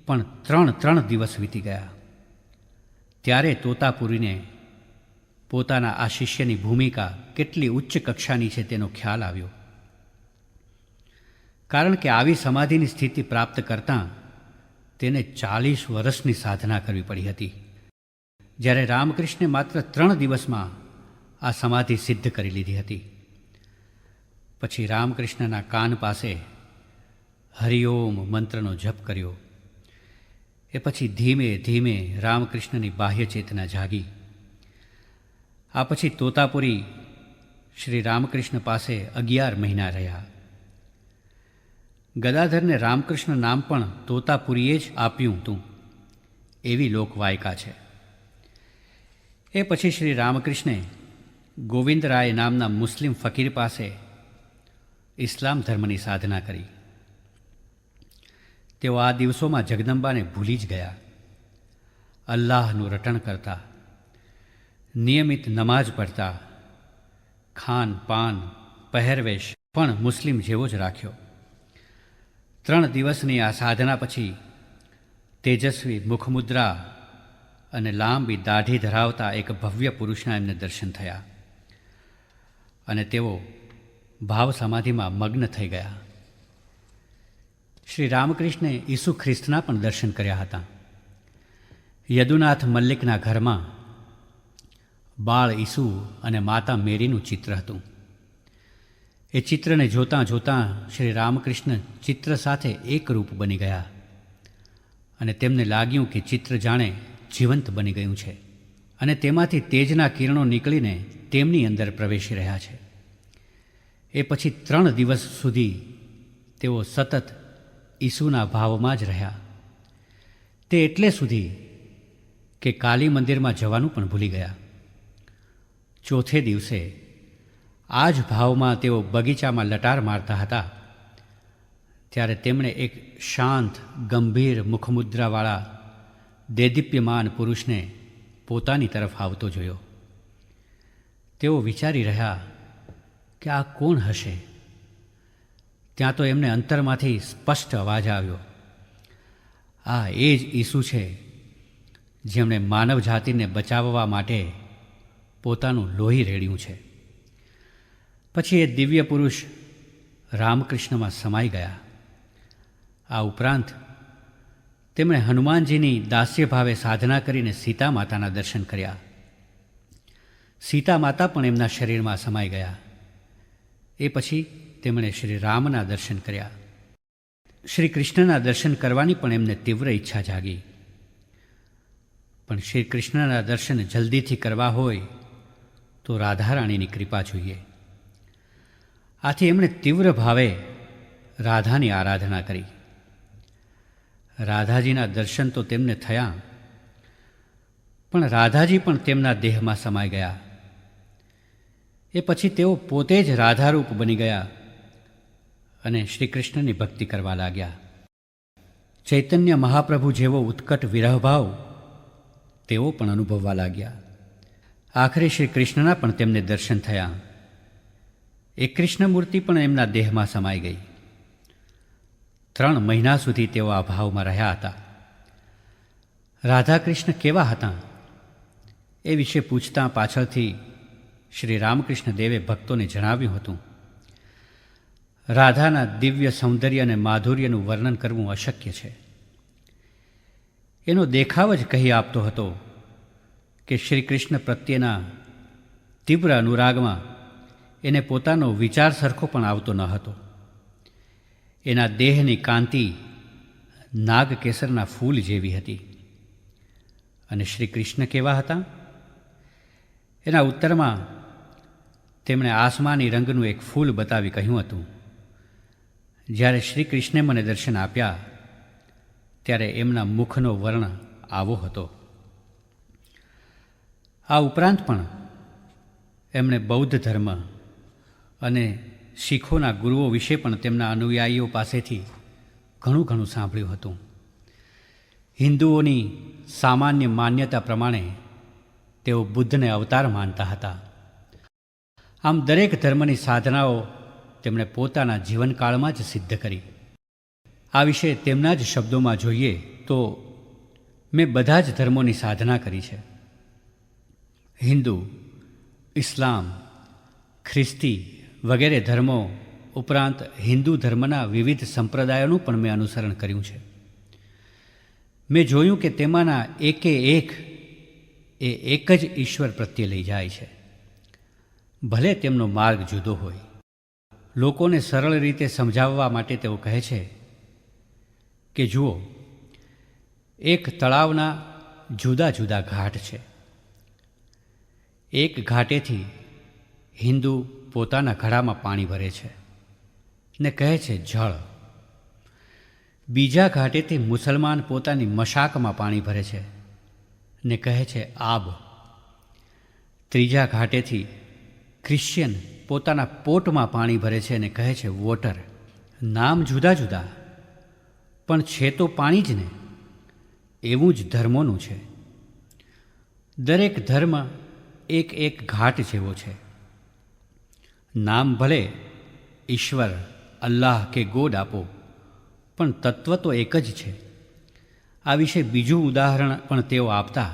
પણ ત્રણ દિવસ વીતી ગયા. ત્યારે તોતાપુરીને પોતાના આ શિષ્યની ભૂમિકા કેટલી ઉચ્ચ કક્ષાની છે તેનો ખ્યાલ આવ્યો. કારણ કે આવી સમાધિની સ્થિતિ પ્રાપ્ત કરતાં તેને 40 વર્ષની સાધના કરવી પડી હતી, જ્યારે રામકૃષ્ણે માત્ર 3 દિવસમાં આ સમાધિ સિદ્ધ કરી લીધી હતી. પછી રામકૃષ્ણના કાન પાસે હરિઓમ મંત્રનો જપ કર્યો. એ પછી ધીમે ધીમે રામકૃષ્ણની બાહ્ય ચેતના જાગી. આ પછી તોતાપુરી શ્રી રામકૃષ્ણ પાસે 11 મહિના રહ્યા. ગદાધરને રામકૃષ્ણ નામ પણ તોતાપુરીએ જ આપ્યું હતું, એવી લોકવાયકા છે. એ પછી શ્રી રામકૃષ્ણે ગોવિંદરાય નામના મુસ્લિમ ફકીર પાસે ઇસ્લામ ધર્મની સાધના કરી. તેઓ આ દિવસોમાં જગદંબાને ભૂલી જ ગયા. અલ્લાહનું રટણ કરતા, નિયમિત નમાઝ પઢતા, ખાન પાન પહેરવેશ પણ મુસ્લિમ જેવો જ રાખ્યો. 3 દિવસની આ સાધના પછી તેજસ્વી મુખમુદ્રા અને લાંબી દાઢી ધરાવતા એક ભવ્ય પુરુષના એમને દર્શન થયા અને તેઓ ભાવ સમાધિમાં મગ્ન થઈ ગયા. શ્રી રામકૃષ્ણે ઈસુ ખ્રિસ્તના પણ દર્શન કર્યા હતા. યદુનાથ મલ્લિકના ઘરમાં બાળ ઈસુ અને માતા મેરીનું ચિત્ર હતું. એ ચિત્રને જોતાં જોતાં શ્રી રામકૃષ્ણ ચિત્ર સાથે એકરૂપ બની ગયા અને તેમને લાગ્યું કે ચિત્ર જાણે જીવંત બની ગયું છે અને તેમાંથી તેજના કિરણો નીકળીને તેમની અંદર પ્રવેશી રહ્યા છે. એ પછી 3 દિવસ સુધી તેઓ સતત ઈસુના ભાવમાં જ રહ્યા. તે એટલે સુધી કે કાલી મંદિરમાં જવાનું પણ ભૂલી ગયા. ચોથે દિવસે આ જ ભાવમાં તેઓ બગીચામાં લટાર મારતા હતા ત્યારે તેમણે એક શાંત ગંભીર મુખમુદ્રાવાળા દેદીપ્યમાન પુરુષને પોતાની તરફ આવતો જોયો. તેઓ વિચારી રહ્યા કે આ કોણ હશે. ત્યાં તો એમને અંતરમાંથી સ્પષ્ટ અવાજ આવ્યો, આ એ જ ઈસુ છે જેમણે માનવ જાતિને બચાવવા માટે પોતાનું લોહી રેડ્યું છે. પછી એ દિવ્ય પુરુષ રામકૃષ્ણમાં સમાઈ ગયા. આ ઉપરાંત તેમણે હનુમાનજીની દાસ્ય ભાવે સાધના કરીને સીતા માતાના દર્શન કર્યા. સીતા માતા પણ એમના શરીરમાં સમાઈ ગયા. એ પછી તેમણે શ્રી રામના દર્શન કર્યા. શ્રી કૃષ્ણના દર્શન કરવાની પણ એમને તીવ્ર ઈચ્છા જાગી. પણ શ્રી કૃષ્ણના દર્શન જલ્દીથી કરવા હોય તો રાધારાણીની કૃપા જોઈએ. આથી એમણે તીવ્ર ભાવે રાધાની આરાધના કરી. રાધાજીના દર્શન તો તેમને થયા, પણ રાધાજી પણ તેમના દેહમાં સમાઈ ગયા. એ પછી તેઓ પોતે જ રાધારૂપ બની ગયા અને શ્રી કૃષ્ણની ભક્તિ કરવા લાગ્યા. ચૈતન્ય મહાપ્રભુ જેવો ઉત્કટ વિરહભાવ તેઓ પણ અનુભવવા લાગ્યા. આખરે શ્રી કૃષ્ણના પણ તેમને દર્શન થયા. એ કૃષ્ણમૂર્તિ પણ એમના દેહમાં સમાઈ ગઈ. 3 મહિના સુધી તેઓ આ ભાવમાં રહ્યા હતા. રાધાકૃષ્ણ કેવા હતા એ વિશે પૂછતાં પાછળથી શ્રી રામકૃષ્ણ દેવે ભક્તોને જણાવ્યું હતું. રાધાના દિવ્ય સૌંદર્ય અને માધુર્યનું વર્ણન કરવું અશક્ય છે. એનો દેખાવ જ કહી આપતો હતો કે શ્રી કૃષ્ણ પ્રત્યેના તીવ્ર અનુરાગમાં એને પોતાનો વિચાર સરખો પણ આવતો ન હતો. એના દેહની કાંતિ નાગકેસરના ફૂલ જેવી હતી. અને શ્રી કૃષ્ણ કેવા હતા? એના ઉત્તરમાં તેમણે આસમાની રંગનું એક ફૂલ બતાવી કહ્યું હતું, જ્યારે શ્રી કૃષ્ણે મને દર્શન આપ્યા ત્યારે એમના મુખનો વર્ણ આવો હતો. આ ઉપરાંત પણ એમણે બૌદ્ધ ધર્મ અને શીખોના ગુરુઓ વિશે પણ તેમના અનુયાયીઓ પાસેથી ઘણું સાંભળ્યું હતું. હિન્દુઓની સામાન્ય માન્યતા પ્રમાણે તેઓ બુદ્ધને અવતાર માનતા હતા. આમ દરેક ધર્મની સાધનાઓ તેમણે પોતાના જીવનકાળમાં જ સિદ્ધ કરી. આ વિશે તેમના જ શબ્દોમાં જોઈએ તો મેં બધા જ ધર્મોની સાધના કરી છે. હિન્દુ, ઇસ્લામ, ખ્રિસ્તી વગેરે ધર્મો ઉપરાંત હિન્દુ ધર્મના વિવિધ સંપ્રદાયોનું પણ મેં અનુસરણ કર્યું છે. મેં જોયું કે તેમાંના એકે એક એ એક જ ઈશ્વર પ્રત્યે લઈ જાય છે. ભલે તેમનો માર્ગ જુદો હોય. લોકોને સરળ રીતે સમજાવવા માટે તેઓ કહે છે કે જુઓ, એક તળાવના જુદા જુદા ઘાટ છે. એક ઘાટેથી હિન્દુ પોતાના ઘડામાં પાણી ભરે છે ને કહે છે જળ. બીજા ઘાટેથી મુસલમાન પોતાની મશાકમાં પાણી ભરે છે ને કહે છે આબ. ત્રીજા ઘાટેથી ક્રિશ્ચિયન પોતાના પોટમાં પાણી ભરે છે અને કહે છે વોટર. નામ જુદા જુદા પણ છે તો પાણી જ ને. એવું જ ધર્મોનું છે. દરેક ધર્મ એક એક ઘાટ જેવો છે. નામ ભલે ઈશ્વર, અલ્લાહ કે ગોડ આપો, પણ તત્વ તો એક જ છે. આ વિશે બીજું ઉદાહરણ પણ તેઓ આપતા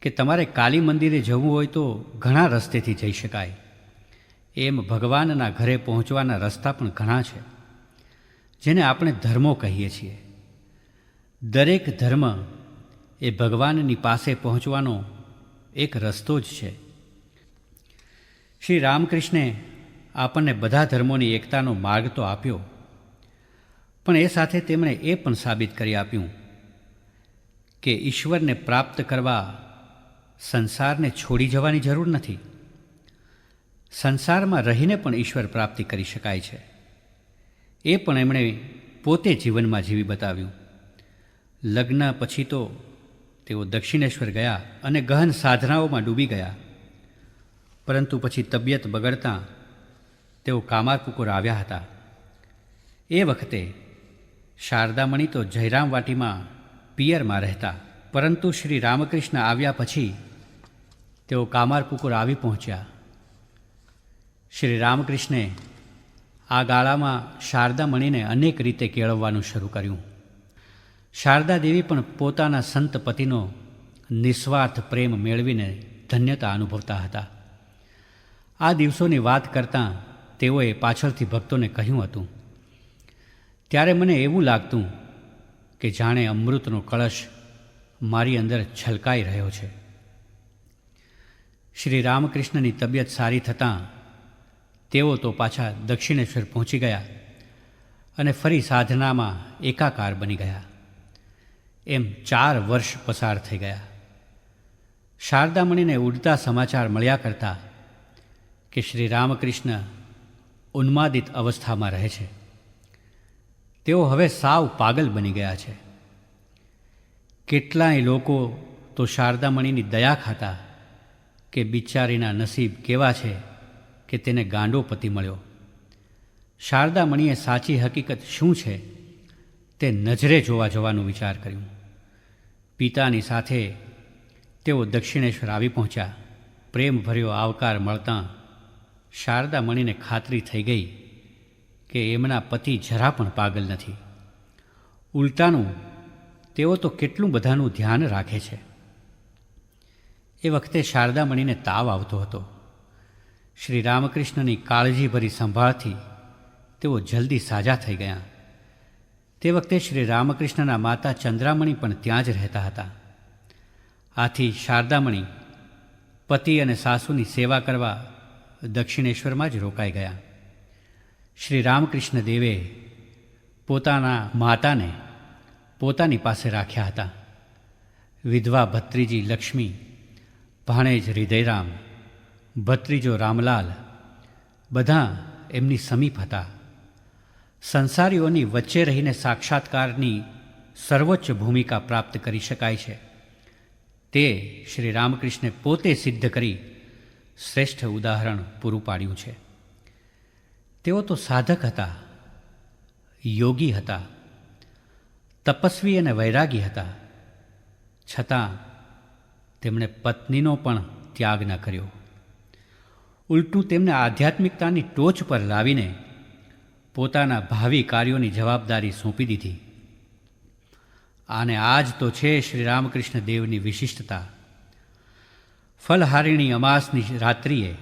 કે તમારે કાલી મંદિરે જવું હોય તો ઘણા રસ્તેથી જઈ શકાય. એમ ભગવાનના ઘરે પહોંચવાના રસ્તા પણ ઘણા છે, જેને આપણે ધર્મો કહીએ છીએ. દરેક ધર્મ એ ભગવાનની પાસે પહોંચવાનો એક રસ્તો જ છે. શ્રી રામકૃષ્ણે આપણને બધા ધર્મોની એકતાનો માર્ગ તો આપ્યો, પણ એ સાથે તેમણે એ પણ સાબિત કરી આપ્યું કે ઈશ્વરને પ્રાપ્ત કરવા સંસારને છોડી જવાની જરૂર નથી. સંસારમાં રહીને પણ ઈશ્વર પ્રાપ્તિ કરી શકાય છે. એ પણ એમણે પોતે જીવનમાં જીવી બતાવ્યું. લગ્ન પછી તો તેઓ દક્ષિણેશ્વર ગયા અને ગહન સાધનાઓમાં ડૂબી ગયા, પરંતુ પછી તબિયત બગડતાં તેઓ કામારપુકુર આવ્યા હતા. એ વખતે શારદામણી તો જયરામવાટીમાં પિયરમાં રહેતા, પરંતુ શ્રી રામકૃષ્ણ આવ્યા પછી તેઓ કામારપુકુર આવી પહોંચ્યા. શ્રી રામકૃષ્ણે આ ગાળામાં શારદામણીને અનેક રીતે કેળવવાનું શરૂ કર્યું. શારદા દેવી પણ પોતાના સંત પતિનો નિસ્વાર્થ પ્રેમ મેળવીને ધન્યતા અનુભવતા હતા. આ દિવસોની વાત કરતાં તેઓએ પાછળથી ભક્તોને કહ્યું હતું, ત્યારે મને એવું લાગતું કે જાણે અમૃતનો કળશ મારી અંદર છલકાઈ રહ્યો છે. શ્રી રામકૃષ્ણની તબિયત સારી થતાં તેઓ તો પાછા દક્ષિણેશ્વર પહોંચી ગયા અને ફરી સાધનામાં એકાકાર બની ગયા. એમ 4 વર્ષ પસાર થઈ ગયા. શારદામણીને ઉડતા સમાચાર મળ્યા કરતા કે શ્રી રામકૃષ્ણ ઉન્માદિત અવસ્થામાં રહે છે. તેઓ હવે સાવ પાગલ બની ગયા છે. કેટલાય લોકો તો શારદામણીની દયા ખાતા કે બિચારીના નસીબ કેવા છે કે તેને ગાંડો પતિ મળ્યો. શારદામણીએ સાચી હકીકત શું છે તે નજરે જોવા જવાનું વિચાર કર્યું. પિતાની સાથે તેઓ દક્ષિણેશ્વર આવી પહોંચ્યા. પ્રેમભર્યો આવકાર મળતાં શારદામણીને ખાતરી થઈ ગઈ કે એમના પતિ જરા પણ પાગલ નથી. ઉલટાનું તેઓ તો કેટલું બધાનું ધ્યાન રાખે છે. એ વખતે શારદામણીને તાવ આવતો હતો. શ્રી રામકૃષ્ણની કાળજીભરી સંભાળથી તેઓ જલ્દી સાજા થઈ ગયા. તે વખતે શ્રી રામકૃષ્ણના માતા ચંદ્રામણી પણ ત્યાં જ રહેતા હતા. આથી શારદામણી પતિ અને સાસુની સેવા કરવા દક્ષિણેશ્વરમાં જ રોકાઈ ગયા. શ્રી રામકૃષ્ણ દેવે પોતાના માતાને પોતાની પાસે રાખ્યા હતા. વિધવા ભત્રીજી લક્ષ્મી, ભાણેજ હૃદયરામ, ભત્રીજો રામલાલ બધા એમની સમીપ હતા. સંસારીઓની વચ્ચે રહીને સાક્ષાત્કારની સર્વોચ્ચ ભૂમિકા પ્રાપ્ત કરી શકાય છે તે શ્રી રામકૃષ્ણે પોતે સિદ્ધ કરી શ્રેષ્ઠ ઉદાહરણ પૂરું પાડ્યું છે. તેઓ તો સાધક હતા, યોગી હતા, તપસ્વી અને વૈરાગી હતા. છતાં તેમણે પત્નીનો પણ ત્યાગ ન કર્યો. ઉલટું તેમને આધ્યાત્મિકતાની ટોચ પર લાવીને પોતાના ભાવિ કાર્યોની જવાબદારી સોંપી દીધી. અને આ જ તો છે શ્રી રામકૃષ્ણ દેવની વિશિષ્ટતા. ફલહારિણી અમાસની રાત્રિએ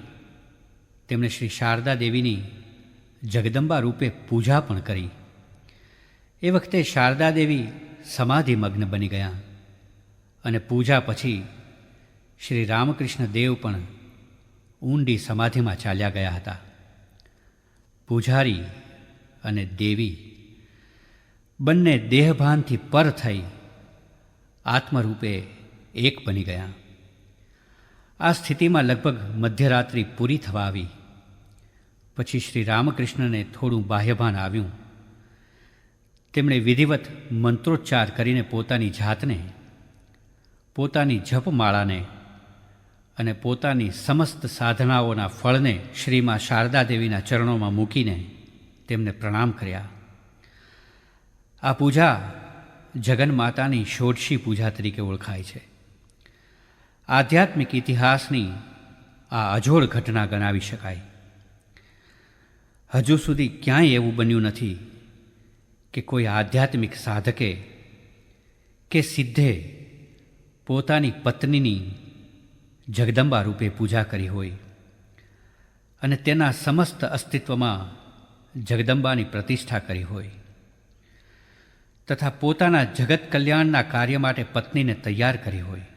તેમણે શ્રી શારદા દેવીની જગદંબા રૂપે પૂજા પણ કરી. એ વખતે શારદા દેવી સમાધિમગ્ન બની ગયા અને પૂજા પછી શ્રી રામકૃષ્ણ દેવ પણ ઊંડી સમાધિમાં ચાલ્યા ગયા હતા. પૂજારી અને દેવી બંને દેહભાનથી પર થઈ આત્મરૂપે એક બની ગયા. આ સ્થિતિમાં લગભગ મધ્યરાત્રિ પૂરી થવા આવી. પછી શ્રી રામકૃષ્ણને થોડું બાહ્યભાન આવ્યું. તેમણે વિધિવત મંત્રોચ્ચાર કરીને પોતાની જાતને, પોતાની જપમાળાને અને પોતાની સમસ્ત સાધનાઓના ફળને શ્રીમાં શારદા દેવીના ચરણોમાં મૂકીને તેમને પ્રણામ કર્યા. આ પૂજા જગન્માતાની ષોડશી પૂજા તરીકે ઓળખાય છે. આધ્યાત્મિક ઇતિહાસની આ અજોડ ઘટના ગણાવી શકાય. હજુ સુધી ક્યાંય એવું બન્યું નથી કે કોઈ આધ્યાત્મિક સાધકે કે સિદ્ધે પોતાની પત્નીની જગદંબા રૂપે પૂજા કરી હોય અને તેના સમસ્ત અસ્તિત્વમાં જગદંબાની પ્રતિષ્ઠા કરી હોય તથા પોતાના જગત કલ્યાણના કાર્ય માટે પત્નીને તૈયાર કરી હોય.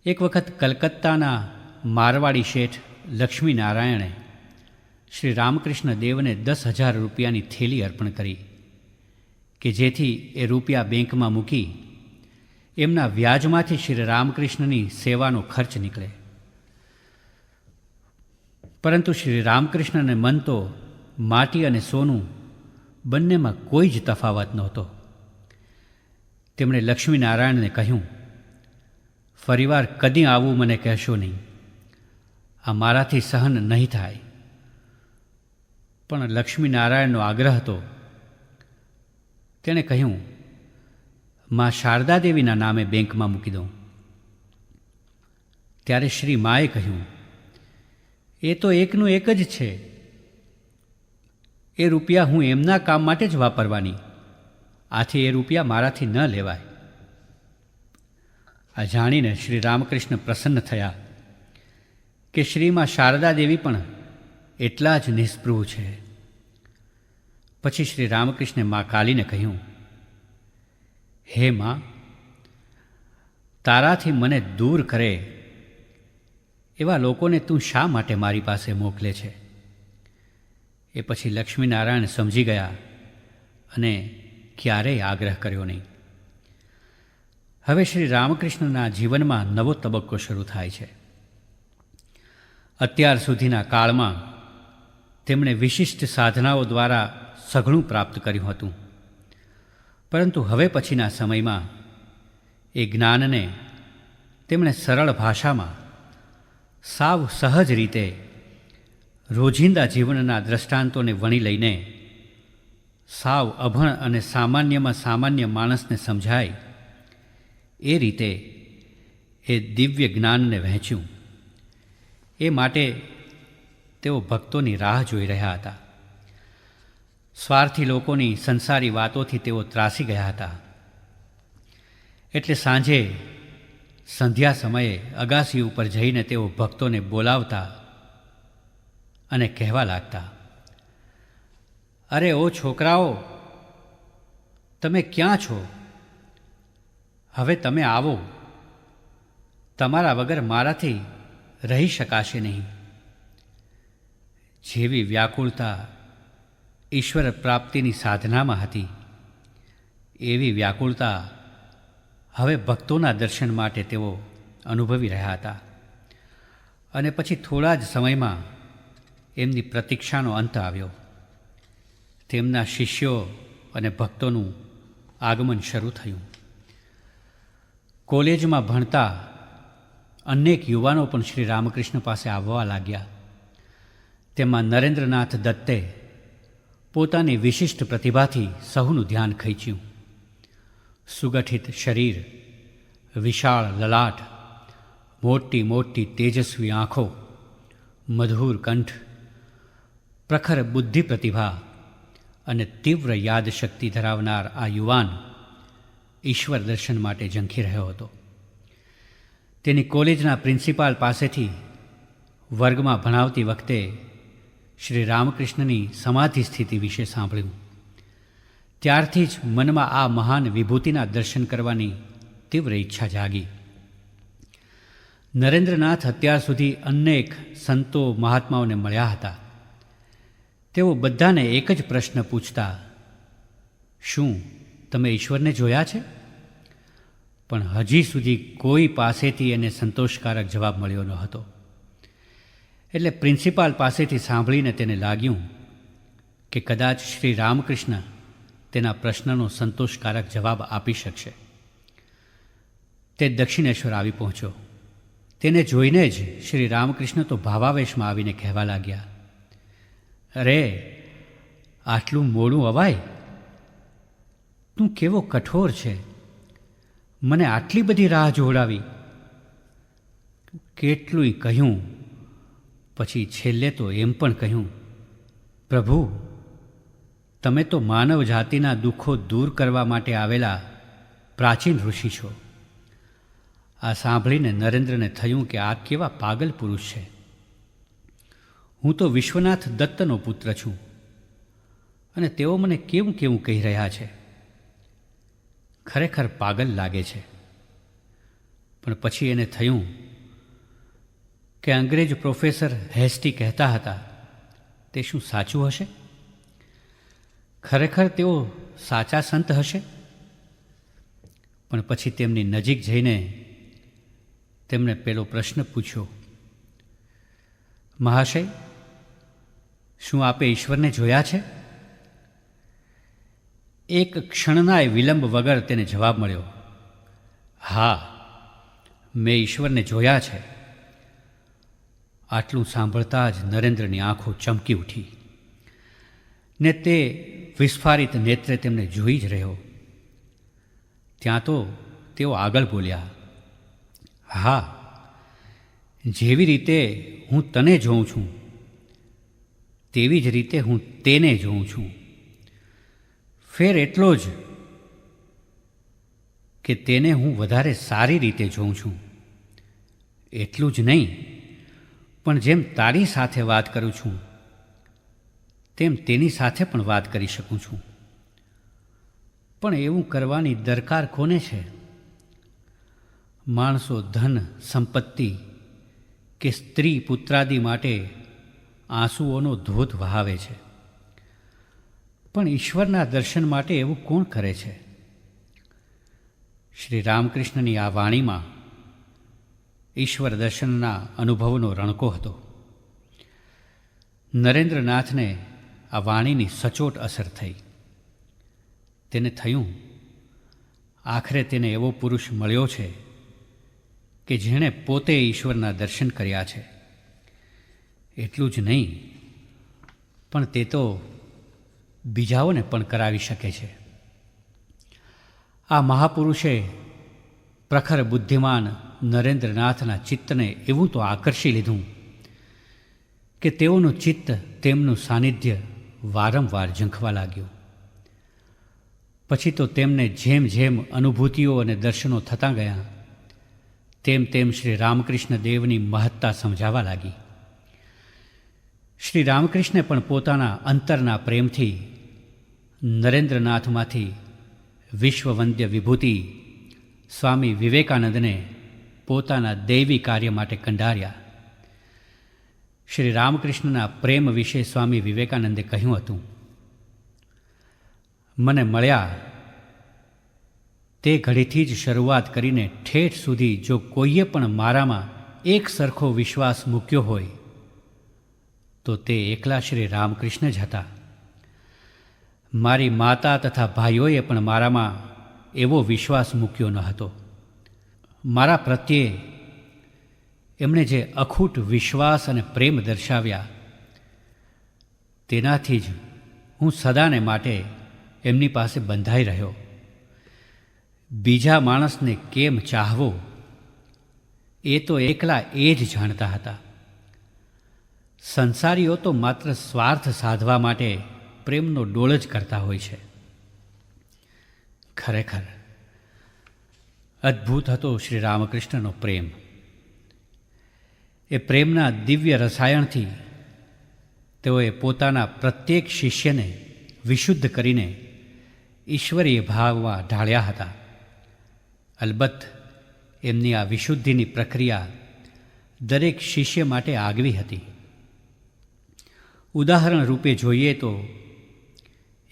એક વખત કલકત્તાના મારવાડી શેઠ લક્ષ્મીનારાયણે શ્રી રામકૃષ્ણ દેવને 10,000 રૂપિયાની થેલી અર્પણ કરી કે જેથી એ રૂપિયા બેંકમાં મૂકી એમના વ્યાજમાંથી શ્રી રામકૃષ્ણની સેવાનો ખર્ચ નીકળે. પરંતુ શ્રી રામકૃષ્ણને મન તો માટી અને સોનું બંનેમાં કોઈ જ તફાવત નહોતો. તેમણે લક્ષ્મીનારાયણને કહ્યું, ફરીવાર કદી આવું મને કહેશો નહીં. આ મારાથી સહન નહીં થાય. પણ લક્ષ્મીનારાયણનો આગ્રહ હતો. તેણે કહ્યું, મા શારદા દેવીના નામે બેંકમાં મૂકી દઉં. ત્યારે શ્રી માએ કહ્યું, એ તો એકનું એક જ છે. એ રૂપિયા હું એમના કામ માટે જ વાપરવાની. આથી એ રૂપિયા મારાથી ન લેવાય. આ જાણીને શ્રી રામકૃષ્ણ પ્રસન્ન થયા કે શ્રીમાં શારદા દેવી પણ એટલા જ નિસ્પૃહ છે. પછી શ્રી રામકૃષ્ણે મા કાલીને કહ્યું, હે મા, તારાથી મને દૂર કરે એવા લોકોને તું શા માટે મારી પાસે મોકલે છે? એ પછી લક્ષ્મીનારાયણ સમજી ગયા અને ક્યારેય આગ્રહ કર્યો નહીં. હવે શ્રી રામકૃષ્ણના જીવનમાં નવો તબક્કો શરૂ થાય છે. અત્યાર સુધીના કાળમાં તેમણે વિશિષ્ટ સાધનાઓ દ્વારા સઘળું પ્રાપ્ત કર્યું હતું. પરંતુ હવે પછીના સમયમાં એ જ્ઞાનને તેમણે સરળ ભાષામાં સાવ સહજ રીતે રોજિંદા જીવનના દ્રષ્ટાંતોને વણી લઈને સાવ અભણ અને સામાન્યમાં સામાન્ય માણસને સમજાય એ રીતે એ દિવ્ય જ્ઞાનને વહેંચ્યું. એ માટે તેઓ ભક્તોની રાહ જોઈ રહ્યા હતા. સ્વાર્થી લોકોની સંસારી વાતોથી તેઓ ત્રાસી ગયા હતા. એટલે સાંજે સંધ્યા સમયે અગાસી ઉપર જઈને તેઓ ભક્તોને બોલાવતા અને કહેવા લાગતા, અરે ઓ છોકરાઓ, તમે ક્યાં છો? હવે તમે આવો, તમારા વગર મારાથી રહી શકાશે નહીં. જેવી વ્યાકુળતા ઈશ્વર પ્રાપ્તિની સાધનામાં હતી, એવી વ્યાકુળતા હવે ભક્તોના દર્શન માટે તેઓ અનુભવી રહ્યા હતા. અને પછી થોડા જ સમયમાં એમની પ્રતીક્ષાનો અંત આવ્યો. તેમના શિષ્યો અને ભક્તોનું આગમન શરૂ થયું. કોલેજમાં ભણતા અનેક યુવાનો પણ શ્રી રામકૃષ્ણ પાસે આવવા લાગ્યા. તેમાં નરેન્દ્રનાથ દત્તે પોતાની વિશિષ્ટ પ્રતિભાથી સહુનું ધ્યાન ખેંચ્યું. સુગઠિત શરીર, વિશાળ લલાટ, મોટી મોટી તેજસ્વી આંખો, મધુર કંઠ, પ્રખર બુદ્ધિ પ્રતિભા અને તીવ્ર યાદશક્તિ ધરાવનાર આ યુવાન ઈશ્વર દર્શન માટે ઝંખી રહ્યો હતો. તેની કોલેજના પ્રિન્સિપાલ પાસેથી વર્ગમાં ભણાવતી વખતે શ્રી રામકૃષ્ણની સમાધિ સ્થિતિ વિશે સાંભળ્યું. ત્યારથી જ મનમાં આ મહાન વિભૂતિના દર્શન કરવાની તીવ્ર ઈચ્છા જાગી. નરેન્દ્રનાથ અત્યાર સુધી અનેક સંતો મહાત્માઓને મળ્યા હતા. તેઓ બધાને એક જ પ્રશ્ન પૂછતા, શું તમે ઈશ્વરને જોયા છે? પણ હજી સુધી કોઈ પાસેથી એને સંતોષકારક જવાબ મળ્યો ન હતો. એટલે પ્રિન્સિપાલ પાસેથી સાંભળીને તેને લાગ્યું કે કદાચ શ્રી રામકૃષ્ણ તેના પ્રશ્નનો સંતોષકારક જવાબ આપી શકશે. તે દક્ષિણેશ્વર આવી પહોંચ્યો. તેને જોઈને જ શ્રી રામકૃષ્ણ તો ભાવાવેશમાં આવીને કહેવા લાગ્યા, અરે આટલું મોડું અવાય? તું કેવો કઠોર છે, મને આટલી બધી રાહ જોડાવી. કેટલુંય કહ્યું, પછી છેલ્લે તો એમ પણ કહ્યું, પ્રભુ, તમે તો માનવ જાતિના દુઃખો દૂર કરવા માટે આવેલા પ્રાચીન ઋષિ છો. આ સાંભળીને નરેન્દ્રને થયું કે આ કેવા પાગલ પુરુષ છે. હું તો વિશ્વનાથ દત્તનો પુત્ર છું અને તેઓ મને કેવું કેવું કહી રહ્યા છે. ખરેખર પાગલ લાગે છે. પણ પછી એને થયું કે અંગ્રેજ પ્રોફેસર હેસ્ટી કહેતા હતા તે શું સાચું હશે? ખરેખર તેઓ સાચા સંત હશે? પણ પછી તેમની નજીક જઈને તેમણે પેલો પ્રશ્ન પૂછ્યો, મહાશય, શું આપે ઈશ્વરને જોયા છે? એક ક્ષણનાય વિલંબ વગર તેને જવાબ મળ્યો, હા, મેં ઈશ્વરને જોયા છે. આટલું સાંભળતા જ નરેન્દ્રની આંખો ચમકી ઉઠી ને તે વિસ્ફારિત નેત્રે તેમને જોઈ જ રહ્યો. ત્યાં તો તેઓ આગળ બોલ્યા, હા, જેવી રીતે હું તને જોઉં છું તેવી જ રીતે હું તેને જોઉં છું. ફેર એટલો જ કે તેને હું વધારે સારી રીતે જોઉં છું. એટલું જ નહીં, પણ જેમ તારી સાથે વાત કરું છું તેમ તેની સાથે પણ વાત કરી શકું છું. પણ એવું કરવાની દરકાર કોને છે? માણસો ધન, સંપત્તિ કે સ્ત્રી પુત્રાદિ માટે આંસુઓનો ધોધ વહાવે છે, પણ ઈશ્વરના દર્શન માટે એવું કોણ કરે છે? શ્રી રામકૃષ્ણની આ વાણીમાં ઈશ્વર દર્શનના અનુભવનો રણકો હતો. નરેન્દ્રનાથને આ વાણીની સચોટ અસર થઈ. તેને થયું, આખરે તેને એવો પુરુષ મળ્યો છે કે જેણે પોતે ઈશ્વરના દર્શન કર્યા છે. એટલું જ નહીં, પણ તે તો બીજાઓને પણ કરાવી શકે છે. આ મહાપુરુષે પ્રખર બુદ્ધિમાન નરેન્દ્રનાથના ચિત્તને એવું તો આકર્ષી લીધું કે તેઓનું ચિત્ત તેમનું સાનિધ્ય વારંવાર ઝંખવા લાગ્યું. પછી તો તેમને જેમ જેમ અનુભૂતિઓ અને દર્શનો થતાં ગયા તેમ તેમ શ્રી રામકૃષ્ણ દેવની મહત્તા સમજાવા લાગી. શ્રી રામકૃષ્ણે પણ પોતાના અંતરના પ્રેમથી નરેન્દ્રનાથમાંથી વિશ્વવંદ્ય વિભૂતિ સ્વામી વિવેકાનંદને પોતાના દૈવી કાર્ય માટે કંડાર્યા. શ્રી રામકૃષ્ણના પ્રેમ વિશે સ્વામી વિવેકાનંદે કહ્યું હતું, મને મળ્યા તે ઘડીથી જ શરૂઆત કરીને ઠેઠ સુધી જો કોઈએ પણ મારામાં એક સરખો વિશ્વાસ મૂક્યો હોય તો તે એકલા શ્રી રામકૃષ્ણ જ હતા. મારી માતા તથા ભાઈઓએ પણ મારામાં એવો વિશ્વાસ મૂક્યો ન હતો. મારા પ્રત્યે એમણે જે અખૂટ વિશ્વાસ અને પ્રેમ દર્શાવ્યા તેનાથી જ હું સદાને માટે એમની પાસે બંધાઈ રહ્યો. બીજા માણસને કેમ ચાહવો એ તો એકલા એ જ જાણતા હતા. સંસારીઓ તો માત્ર સ્વાર્થ સાધવા માટે પ્રેમનો ડોળ જ કરતા હોય છે. ખરેખર અદ્ભુત હતો શ્રી રામકૃષ્ણનો પ્રેમ. એ પ્રેમના દિવ્ય રસાયણથી તેઓએ પોતાના પ્રત્યેક શિષ્યને વિશુદ્ધ કરીને ઈશ્વરીય ભાવમાં ઢાળ્યા હતા. અલબત્ત એમની આ વિશુદ્ધિની પ્રક્રિયા દરેક શિષ્ય માટે આગવી હતી. ઉદાહરણ રૂપે જોઈએ તો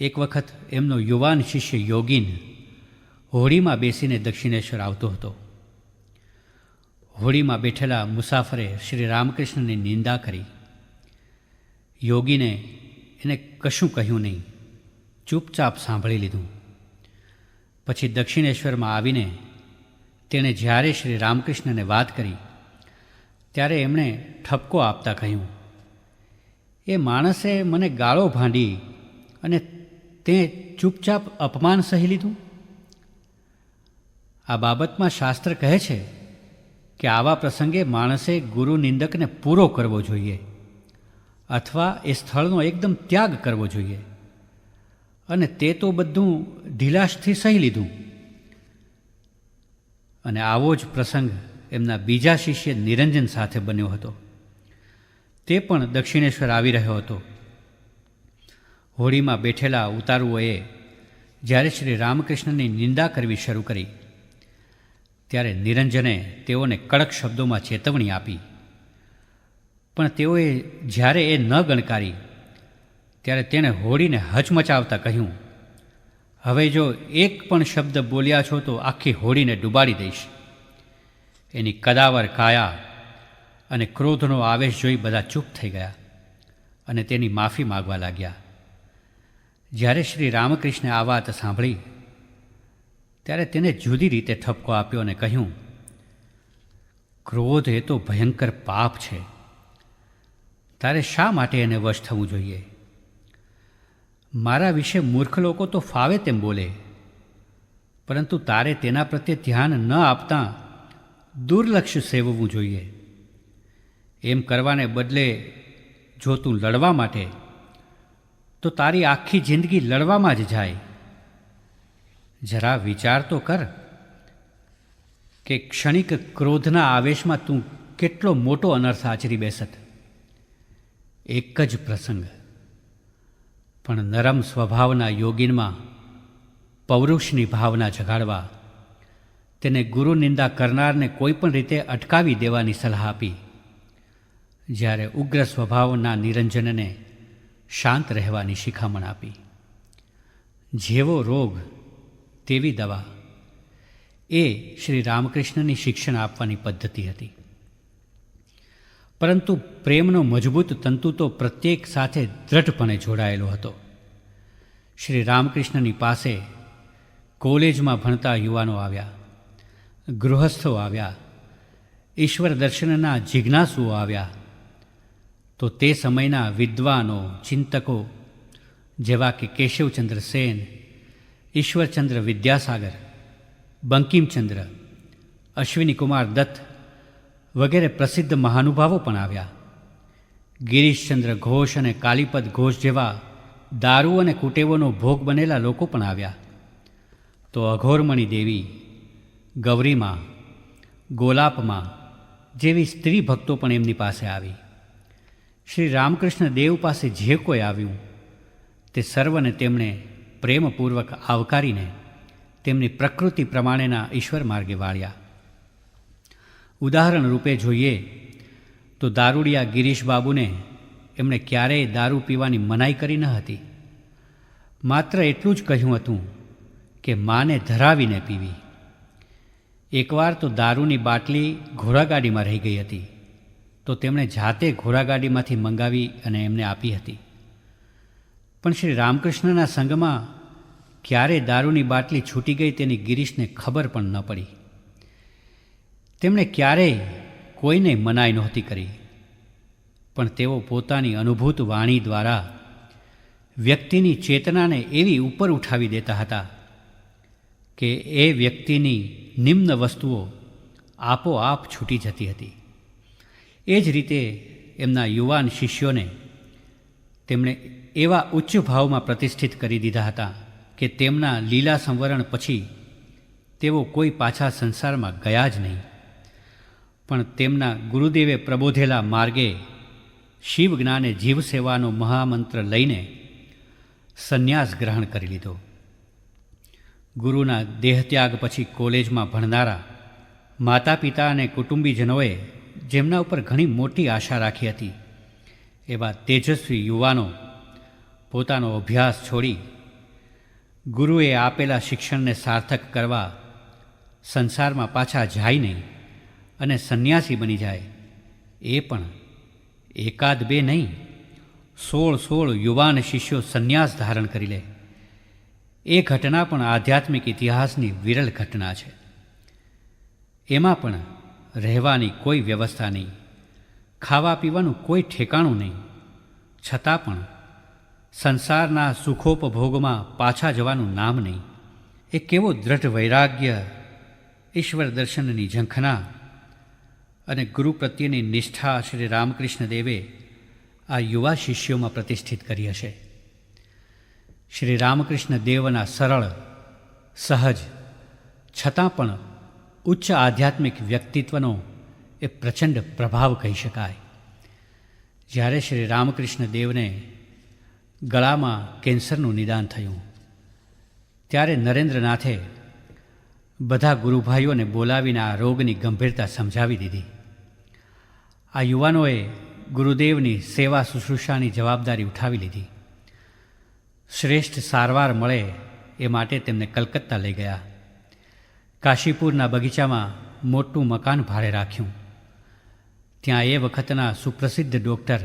એક વખત એમનો યુવાન શિષ્ય યોગીન હોડીમાં બેસીને દક્ષિણેશ્વર આવતો હતો. હોડીમાં બેઠેલા મુસાફરે શ્રી રામકૃષ્ણની નિંદા કરી. યોગીને એને કશું કહ્યું નહીં, ચૂપચાપ સાંભળી લીધું. પછી દક્ષિણેશ્વરમાં આવીને તેણે જ્યારે શ્રી રામકૃષ્ણને વાત કરી ત્યારે એમણે ઠપકો આપતા કહ્યું, એ માણસે મને ગાળો ભાંડી અને તે ચૂપચાપ અપમાન સહી લીધું. આ બાબતમાં શાસ્ત્ર કહે છે કે આવા પ્રસંગે માણસે ગુરુ નિંદકને પૂરો કરવો જોઈએ અથવા એ સ્થળનો એકદમ ત્યાગ કરવો જોઈએ, અને તે તો બધું ઢીલાશથી સહી લીધું. અને આવો જ પ્રસંગ એમના બીજા શિષ્ય નિરંજન સાથે બન્યો હતો. તે પણ દક્ષિણેશ્વર આવી રહ્યો હતો. હોડીમાં બેઠેલા ઉતારુઓએ જ્યારે શ્રી રામકૃષ્ણની નિંદા કરવી શરૂ કરી ત્યારે નિરંજને તેઓને કડક શબ્દોમાં ચેતવણી આપી. પણ તેઓએ જ્યારે એ ન ગણકારી ત્યારે તેણે હોડીને હચમચાવતા કહ્યું, હવે જો એક પણ શબ્દ બોલ્યા છો તો આખી હોડીને ડૂબાડી દઈશ. એની કદાવર કાયા અને ક્રોધનો આવેશ જોઈ બધા ચૂપ થઈ ગયા અને તેની માફી માગવા લાગ્યા. જ્યારે શ્રી રામકૃષ્ણે આ વાત સાંભળી ત્યારે તેને જુદી રીતે ઠપકો આપ્યો અને કહ્યું, ક્રોધ એ તો ભયંકર પાપ છે. તારે શા માટે એને વશ થવું જોઈએ? મારા વિશે મૂર્ખ લોકો તો ફાવે તેમ બોલે, પરંતુ તારે તેના પ્રત્યે ધ્યાન ન આપતા દુર્લક્ષ્ય સેવવું જોઈએ. એમ કરવાને બદલે જો તું લડવા માટે તો તારી આખી જિંદગી લડવામાં જ જાય. જરા વિચાર તો કર કે ક્ષણિક ક્રોધના આવેશમાં તું કેટલો મોટો અનર્થ આચરી બેસત. એક જ પ્રસંગ પણ નરમ સ્વભાવના યોગીનમાં પૌરુષની ભાવના જગાડવા તેને ગુરુ નિંદા કરનારને કોઈ પણ રીતે અટકાવી દેવાની સલાહ આપી, જ્યારે ઉગ્ર સ્વભાવના નિરંજનને શાંત રહેવાની શિખામણ આપી. જેવો રોગ તેવી દવા એ શ્રી રામકૃષ્ણની શિક્ષણ આપવાની પદ્ધતિ હતી. પરંતુ પ્રેમનો મજબૂત તંતુ તો પ્રત્યેક સાથે દ્રઢપણે જોડાયેલો હતો. શ્રી રામકૃષ્ણની પાસે કોલેજમાં ભણતા યુવાનો આવ્યા, ગૃહસ્થો આવ્યા, ઈશ્વર દર્શનના જિજ્ઞાસુઓ આવ્યા, તો તે સમયના વિદ્વાનો, ચિંતકો જેવા કે કેશવચંદ્ર સેન, ઈશ્વરચંદ્ર વિદ્યાસાગર, બંકિમચંદ્ર, અશ્વિનીકુમાર દત્ત વગેરે પ્રસિદ્ધ મહાનુભાવો પણ આવ્યા. ગિરીશચંદ્ર ઘોષ અને કાલીપદ ઘોષ જેવા દારૂ અને કુટેવોનો ભોગ બનેલા લોકો પણ આવ્યા. તો અઘોરમણી દેવી, ગૌરીમાં, ગોલાપમાં જેવી સ્ત્રી ભક્તો પણ એમની પાસે આવી. શ્રી રામકૃષ્ણ દેવ પાસે જે કોઈ આવ્યું તે સર્વને તેમણે પ્રેમપૂર્વક આવકારીને તેમની પ્રકૃતિ પ્રમાણેના ઈશ્વર માર્ગે વાળ્યા. ઉદાહરણ રૂપે જોઈએ તો દારૂડિયા ગિરીશબાબુને એમણે ક્યારેય દારૂ પીવાની મનાઈ કરી ન હતી. માત્ર એટલું જ કહ્યું હતું કે માને ધરાવીને પીવી. એકવાર તો દારૂની બાટલી ઘોડાગાડીમાં રહી ગઈ હતી, તો તેમણે જાતે ઘોડાગાડીમાંથી મંગાવી અને એમને આપી હતી. પણ શ્રી રામકૃષ્ણના સંગમાં ક્યારે દારૂની બાટલી છૂટી ગઈ તેની ગિરીશને ખબર પણ ન પડી. તેમણે ક્યારેય કોઈને મનાઈ નહોતી કરી, પણ તેઓ પોતાની અનુભૂત વાણી દ્વારા વ્યક્તિની ચેતનાને એવી ઉપર ઉઠાવી દેતા હતા કે એ વ્યક્તિની નિમ્ન વસ્તુઓ આપોઆપ છૂટી જતી હતી. એ જ રીતે એમના યુવાન શિષ્યોને તેમણે એવા ઉચ્ચ ભાવમાં પ્રતિષ્ઠિત કરી દીધા હતા કે તેમના લીલા સંવરણ પછી તેઓ કોઈ પાછા સંસારમાં ગયા જ નહીં, પણ તેમના ગુરુદેવે પ્રબોધેલા માર્ગે શિવ જ્ઞાને જીવ સેવાનો મહામંત્ર લઈને સંન્યાસ ગ્રહણ કરી લીધો. ગુરુના દેહત્યાગ પછી કોલેજમાં ભણનારા માતા પિતા અને કુટુંબીજનોએ જેમના ઉપર ઘણી મોટી આશા રાખી હતી એવા તેજસ્વી યુવાનો પોતાનો અભ્યાસ છોડી ગુરુએ આપેલા શિક્ષણને સાર્થક કરવા સંસારમાં પાછા જાય નહીં અને સંન્યાસી બની જાય. એ પણ એકાદ બે નહીં, 16 યુવાન શિષ્યો સંન્યાસ ધારણ કરી લે. એ ઘટના પણ આધ્યાત્મિક ઇતિહાસની વિરલ ઘટના છે. એમાં પણ રહેવાની કોઈ વ્યવસ્થા નહીં, ખાવા પીવાનું કોઈ ઠેકાણું નહીં, છતાં પણ સંસારના સુખોપભોગમાં પાછા જવાનું નામ નહીં. એ કેવો દ્રઢ વૈરાગ્ય, ઈશ્વર દર્શનની ઝંખના અને ગુરુ પ્રત્યેની નિષ્ઠા શ્રી રામકૃષ્ણ દેવે આ યુવા શિષ્યોમાં પ્રતિષ્ઠિત કરી હશે. શ્રી રામકૃષ્ણ દેવના સરળ, સહજ, છતાં પણ ઉચ્ચ આધ્યાત્મિક વ્યક્તિત્વનો એ પ્રચંડ પ્રભાવ કહી શકાય. જ્યારે શ્રી રામકૃષ્ણ દેવને ગળામાં કેન્સરનું નિદાન થયું ત્યારે નરેન્દ્રનાથે બધા ગુરુભાઈઓને બોલાવીને આ રોગની ગંભીરતા સમજાવી દીધી. આ યુવાનોએ ગુરુદેવની સેવા શુશ્રૂષાની જવાબદારી ઉઠાવી લીધી. શ્રેષ્ઠ સારવાર મળે એ માટે તેમને કલકત્તા લઈ ગયા. કાશીપુરના બગીચામાં મોટું મકાન ભાડે રાખ્યું. ત્યાં એ વખતના સુપ્રસિદ્ધ ડૉક્ટર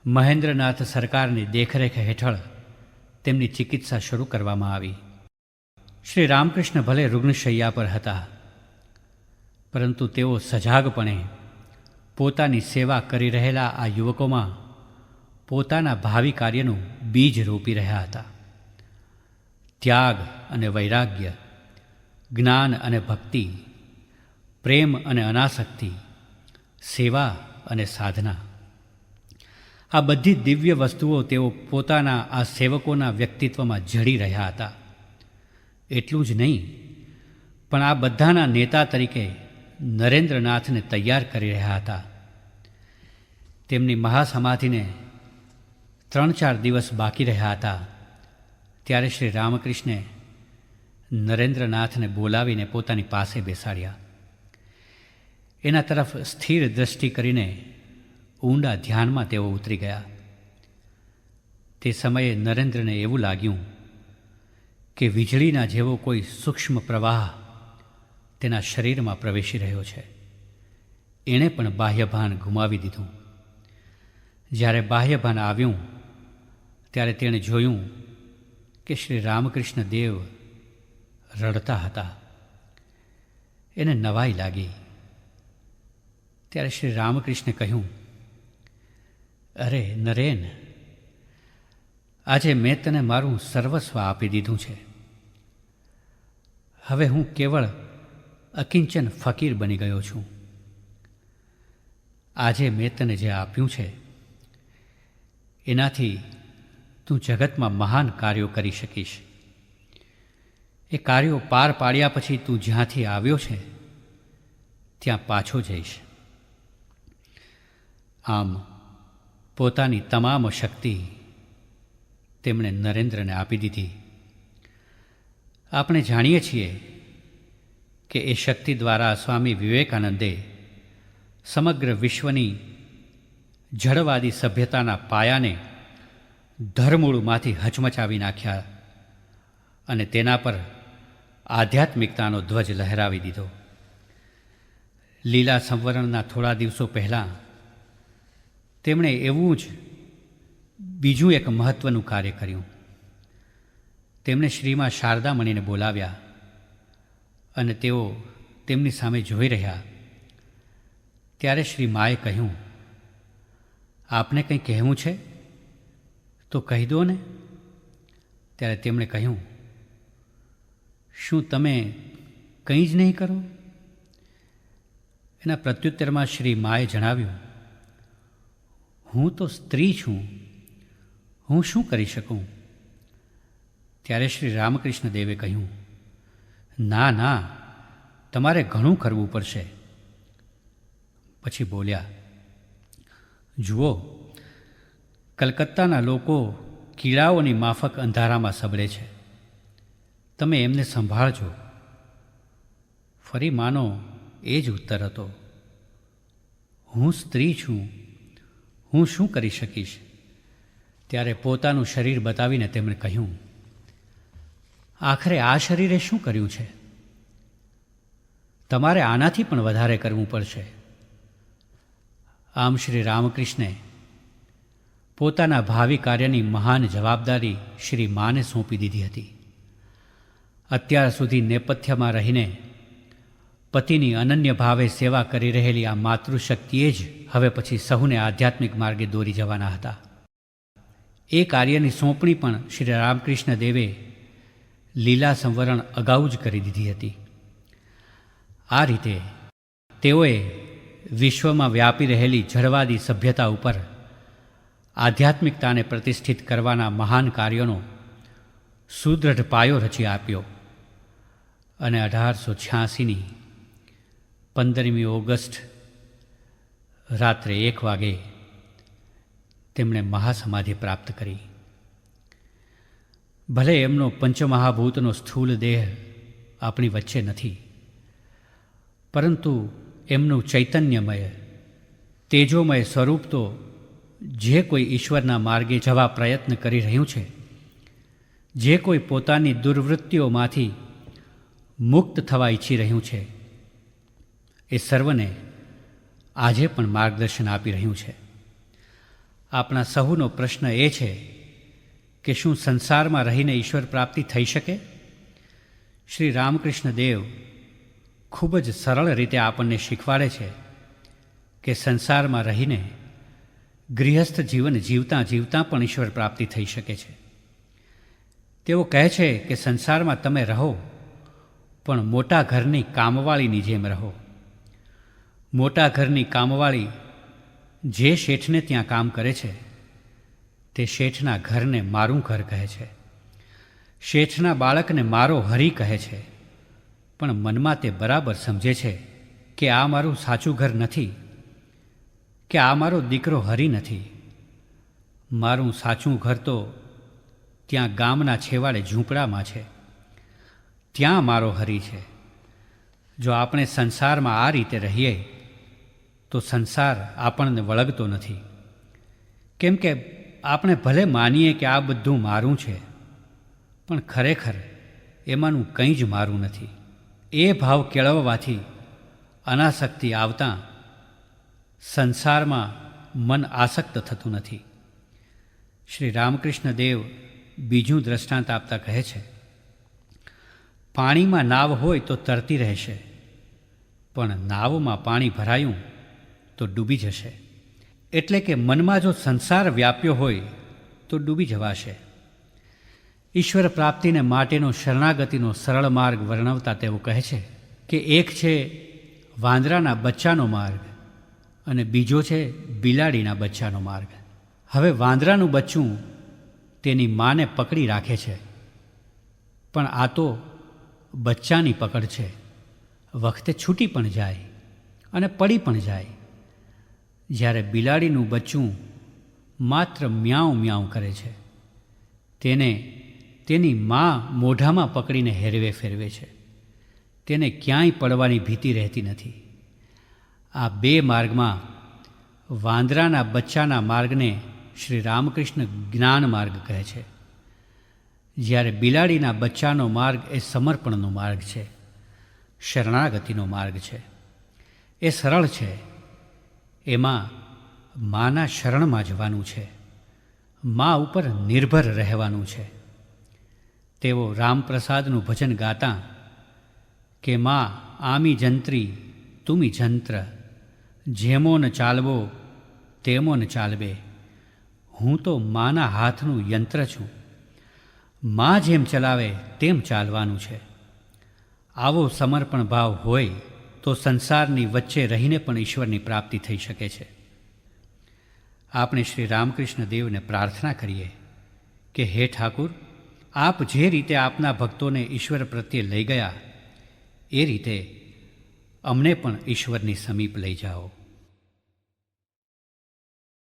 મહેન્દ્રનાથ સરકારની દેખરેખ હેઠળ તેમની ચિકિત્સા શરૂ કરવામાં આવી. શ્રી રામકૃષ્ણ ભલે રૂગ્ણશૈયા પર હતા, પરંતુ તેઓ સજાગપણે પોતાની સેવા કરી રહેલા આ યુવકોમાં પોતાના ભાવિ કાર્યનું બીજ રોપી રહ્યા હતા. ત્યાગ અને વૈરાગ્ય, જ્ઞાન અને ભક્તિ, પ્રેમ અને અનાસક્તિ, સેવા અને સાધના, આ બધી દિવ્ય વસ્તુઓ તેઓ પોતાના આ સેવકોના વ્યક્તિત્વમાં જડી રહ્યા હતા. એટલું જ નહીં, પણ આ બધાના નેતા તરીકે નરેન્દ્રનાથને તૈયાર કરી રહ્યા હતા. તેમની મહાસમાધિને 3-4 દિવસ બાકી રહ્યા હતા ત્યારે શ્રી રામકૃષ્ણે નરેન્દ્રનાથને બોલાવીને પોતાની પાસે બેસાડ્યા. એના તરફ સ્થિર દ્રષ્ટિ કરીને ઊંડા ધ્યાનમાં તેઓ ઉતરી ગયા. તે સમયે નરેન્દ્રને એવું લાગ્યું કે વીજળીના જેવો કોઈ સૂક્ષ્મ પ્રવાહ તેના શરીરમાં પ્રવેશી રહ્યો છે. એણે પણ બાહ્યભાન ગુમાવી દીધું. જ્યારે બાહ્યભાન આવ્યું ત્યારે તેણે જોયું કે શ્રી રામકૃષ્ણ દેવ રડતા હતા. એને નવાઈ લાગી. ત્યારે શ્રી રામકૃષ્ણે કહ્યું, અરે નરેન, આજે મેં તને મારું સર્વસ્વ આપી દીધું છે. હવે હું કેવળ અકિંચન ફકીર બની ગયો છું. આજે મેં તને જે આપ્યું છે એનાથી તું જગતમાં મહાન કાર્યો કરી શકીશ. એ કાર્યો પાર પાડ્યા પછી તું જ્યાંથી આવ્યો છે ત્યાં પાછો જઈશ. આમ પોતાની તમામ શક્તિ તેમણે નરેન્દ્રને આપી દીધી. આપણે જાણીએ છીએ કે એ શક્તિ દ્વારા સ્વામી વિવેકાનંદે સમગ્ર વિશ્વની જડવાદી સભ્યતાના પાયાને ધરમૂળમાંથી હચમચાવી નાખ્યા અને તેના પર આધ્યાત્મિકતાનો ધ્વજ લહેરાવી દીધો. લીલા સંવરણના થોડા દિવસો પહેલાં તેમણે એવું જ બીજું એક મહત્ત્વનું કાર્ય કર્યું. તેમણે શ્રીમાં શારદામણીને બોલાવ્યા અને તેઓ તેમની સામે જોઈ રહ્યા. ત્યારે શ્રી માએ કહ્યું, આપને કંઈ કહેવું છે તો કહી દો ને. ત્યારે તેમણે કહ્યું, શું તમે કંઈ જ નહીં કરો? એના પ્રત્યુત્તરમાં શ્રી માએ જણાવ્યું, હું તો સ્ત્રી છું, હું શું કરી શકું? ત્યારે શ્રી રામકૃષ્ણ દેવે કહ્યું, ના ના, તમારે ઘણું કરવું પડશે. પછી બોલ્યા, જુઓ, કલકત્તાના લોકો કીડાઓની માફક અંધારામાં સબળે છે. તમે એમને સંભાળજો. ફરી માનો એ જ ઉત્તર હતો, હું સ્ત્રી છું, હું શું કરી શકીશ? ત્યારે પોતાનું શરીર બતાવીને તેમણે કહ્યું, આખરે આ શરીરે શું કર્યું છે? તમારે આનાથી પણ વધારે કરવું પડશે. આમ શ્રી રામકૃષ્ણે પોતાના ભાવિ કાર્યની મહાન જવાબદારી શ્રી માને સોંપી દીધી હતી. અત્યાર સુધી નેપથ્યમાં રહીને પતિની અનન્ય ભાવે સેવા કરી રહેલી આ માતૃશક્તિએ જ હવે પછી સહુને આધ્યાત્મિક માર્ગે દોરી જવાના હતા. એ કાર્યની સોંપણી પણ શ્રી રામકૃષ્ણ દેવે લીલા સંવરણ અગાઉ જ કરી દીધી હતી. આ રીતે તેઓએ વિશ્વમાં વ્યાપી રહેલી જડવાદી સભ્યતા ઉપર આધ્યાત્મિકતાને પ્રતિષ્ઠિત કરવાના મહાન કાર્યોનો સુદૃઢ પાયો રચી આપ્યો અને 1886ની 15મી ઓગસ્ટ રાત્રે 1 વાગે તેમણે મહાસમાધિ પ્રાપ્ત કરી. ભલે એમનો પંચમહાભૂતનો સ્થૂલ દેહ આપણી વચ્ચે નથી, પરંતુ એમનું ચૈતન્યમય તેજોમય સ્વરૂપ તો જે કોઈ ઈશ્વરના માર્ગે જવા પ્રયત્ન કરી રહ્યું છે, જે કોઈ પોતાની દુર્વૃત્તિઓમાંથી મુક્ત થવા ઈચ્છી રહ્યું છે, એ સર્વને આજે પણ માર્ગદર્શન આપી રહ્યું છે. આપણા સહુનો પ્રશ્ન એ છે કે શું સંસારમાં રહીને ઈશ્વર પ્રાપ્તિ થઈ શકે? શ્રી રામકૃષ્ણ દેવ ખૂબ જ સરળ રીતે આપણને શીખવાડે છે કે સંસારમાં રહીને ગૃહસ્થ જીવન જીવતાં જીવતાં પણ ઈશ્વર પ્રાપ્તિ થઈ શકે છે. તેઓ કહે છે કે સંસારમાં તમે રહો, પણ મોટા ઘરની કામવાળીની જેમ રહો. મોટા ઘરની કામવાળી જે શેઠને ત્યાં કામ કરે છે તે શેઠના ઘરને મારું ઘર કહે છે. શેઠના બાળકને મારો હરી કહે છે, પણ મનમાં તે બરાબર સમજે છે કે આ મારું સાચું ઘર નથી, કે આ મારો દીકરો હરી નથી. મારું સાચું ઘર તો ત્યાં ગામના છેવાડે ઝૂંપડામાં છે, ત્યાં મારો હરી છે. જો આપણે સંસારમાં આ રીતે રહીએ તો સંસાર આપણને વળગતો નથી, કેમ કે આપણે ભલે માનીએ કે આ બધું મારું છે, પણ ખરેખર એમાંનું કંઈ જ મારું નથી. એ ભાવ કેળવવાથી અનાસક્તિ આવતાં સંસારમાં મન આસક્ત થતું નથી. શ્રી રામકૃષ્ણ દેવ બીજું દ્રષ્ટાંત આપતા કહે છે, પાણીમાં નાવ હોય તો તરતી રહેશે, પણ નાવમાં પાણી ભરાયું તો ડૂબી જશે. એટલે કે મનમાં જો સંસાર વ્યાપ્યો હોય તો ડૂબી જવાશે. ઈશ્વર પ્રાપ્તિને માટેનો શરણાગતિનો સરળ માર્ગ વર્ણવતા તેઓ કહે છે કે એક છે વાંદરાના બચ્ચાનો માર્ગ અને બીજો છે બિલાડીના બચ્ચાનો માર્ગ. હવે વાંદરાનું બચ્ચું તેની માને પકડી રાખે છે, પણ આ તો બચ્ચાની પકડ છે, વખતે છૂટી પણ જાય અને પડી પણ જાય. જ્યારે બિલાડીનું બચ્ચું માત્ર મ્યાઉં મ્યાઉં કરે છે, તેને તેની મા મોઢામાં પકડીને હેરવે ફેરવે છે. તેને ક્યાંય પડવાની ભીતિ રહેતી નથી. આ બે માર્ગમાં વાંદરાના બચ્ચાના માર્ગને શ્રી રામકૃષ્ણ જ્ઞાન માર્ગ કહે છે, જ્યારે બિલાડીના બચ્ચાનો માર્ગ એ સમર્પણનો માર્ગ છે, શરણાગતિનો માર્ગ છે. એ સરળ છે. એમાં માના શરણમાં જવાનું છે, મા ઉપર નિર્ભર રહેવાનું છે. તેઓ રામપ્રસાદનું ભજન ગાતા કે મા આમી જંત્રી તુમી જંત્ર, જેમો ન ચાલવો તેમો ન ચાલવે. હું તો માના હાથનું યંત્ર છું, મા જેમ ચલાવે તેમ ચાલવાનું છે. આવો સમર્પણ ભાવ હોય તો સંસારની વચ્ચે રહીને પણ ઈશ્વરની પ્રાપ્તિ થઈ શકે છે. આપણે શ્રી રામકૃષ્ણ દેવને પ્રાર્થના કરીએ કે હે ઠાકુર, આપ જે રીતે આપના ભક્તોને ઈશ્વર પ્રત્યે લઈ ગયા, એ રીતે અમને પણ ઈશ્વરની સમીપ લઈ જાઓ.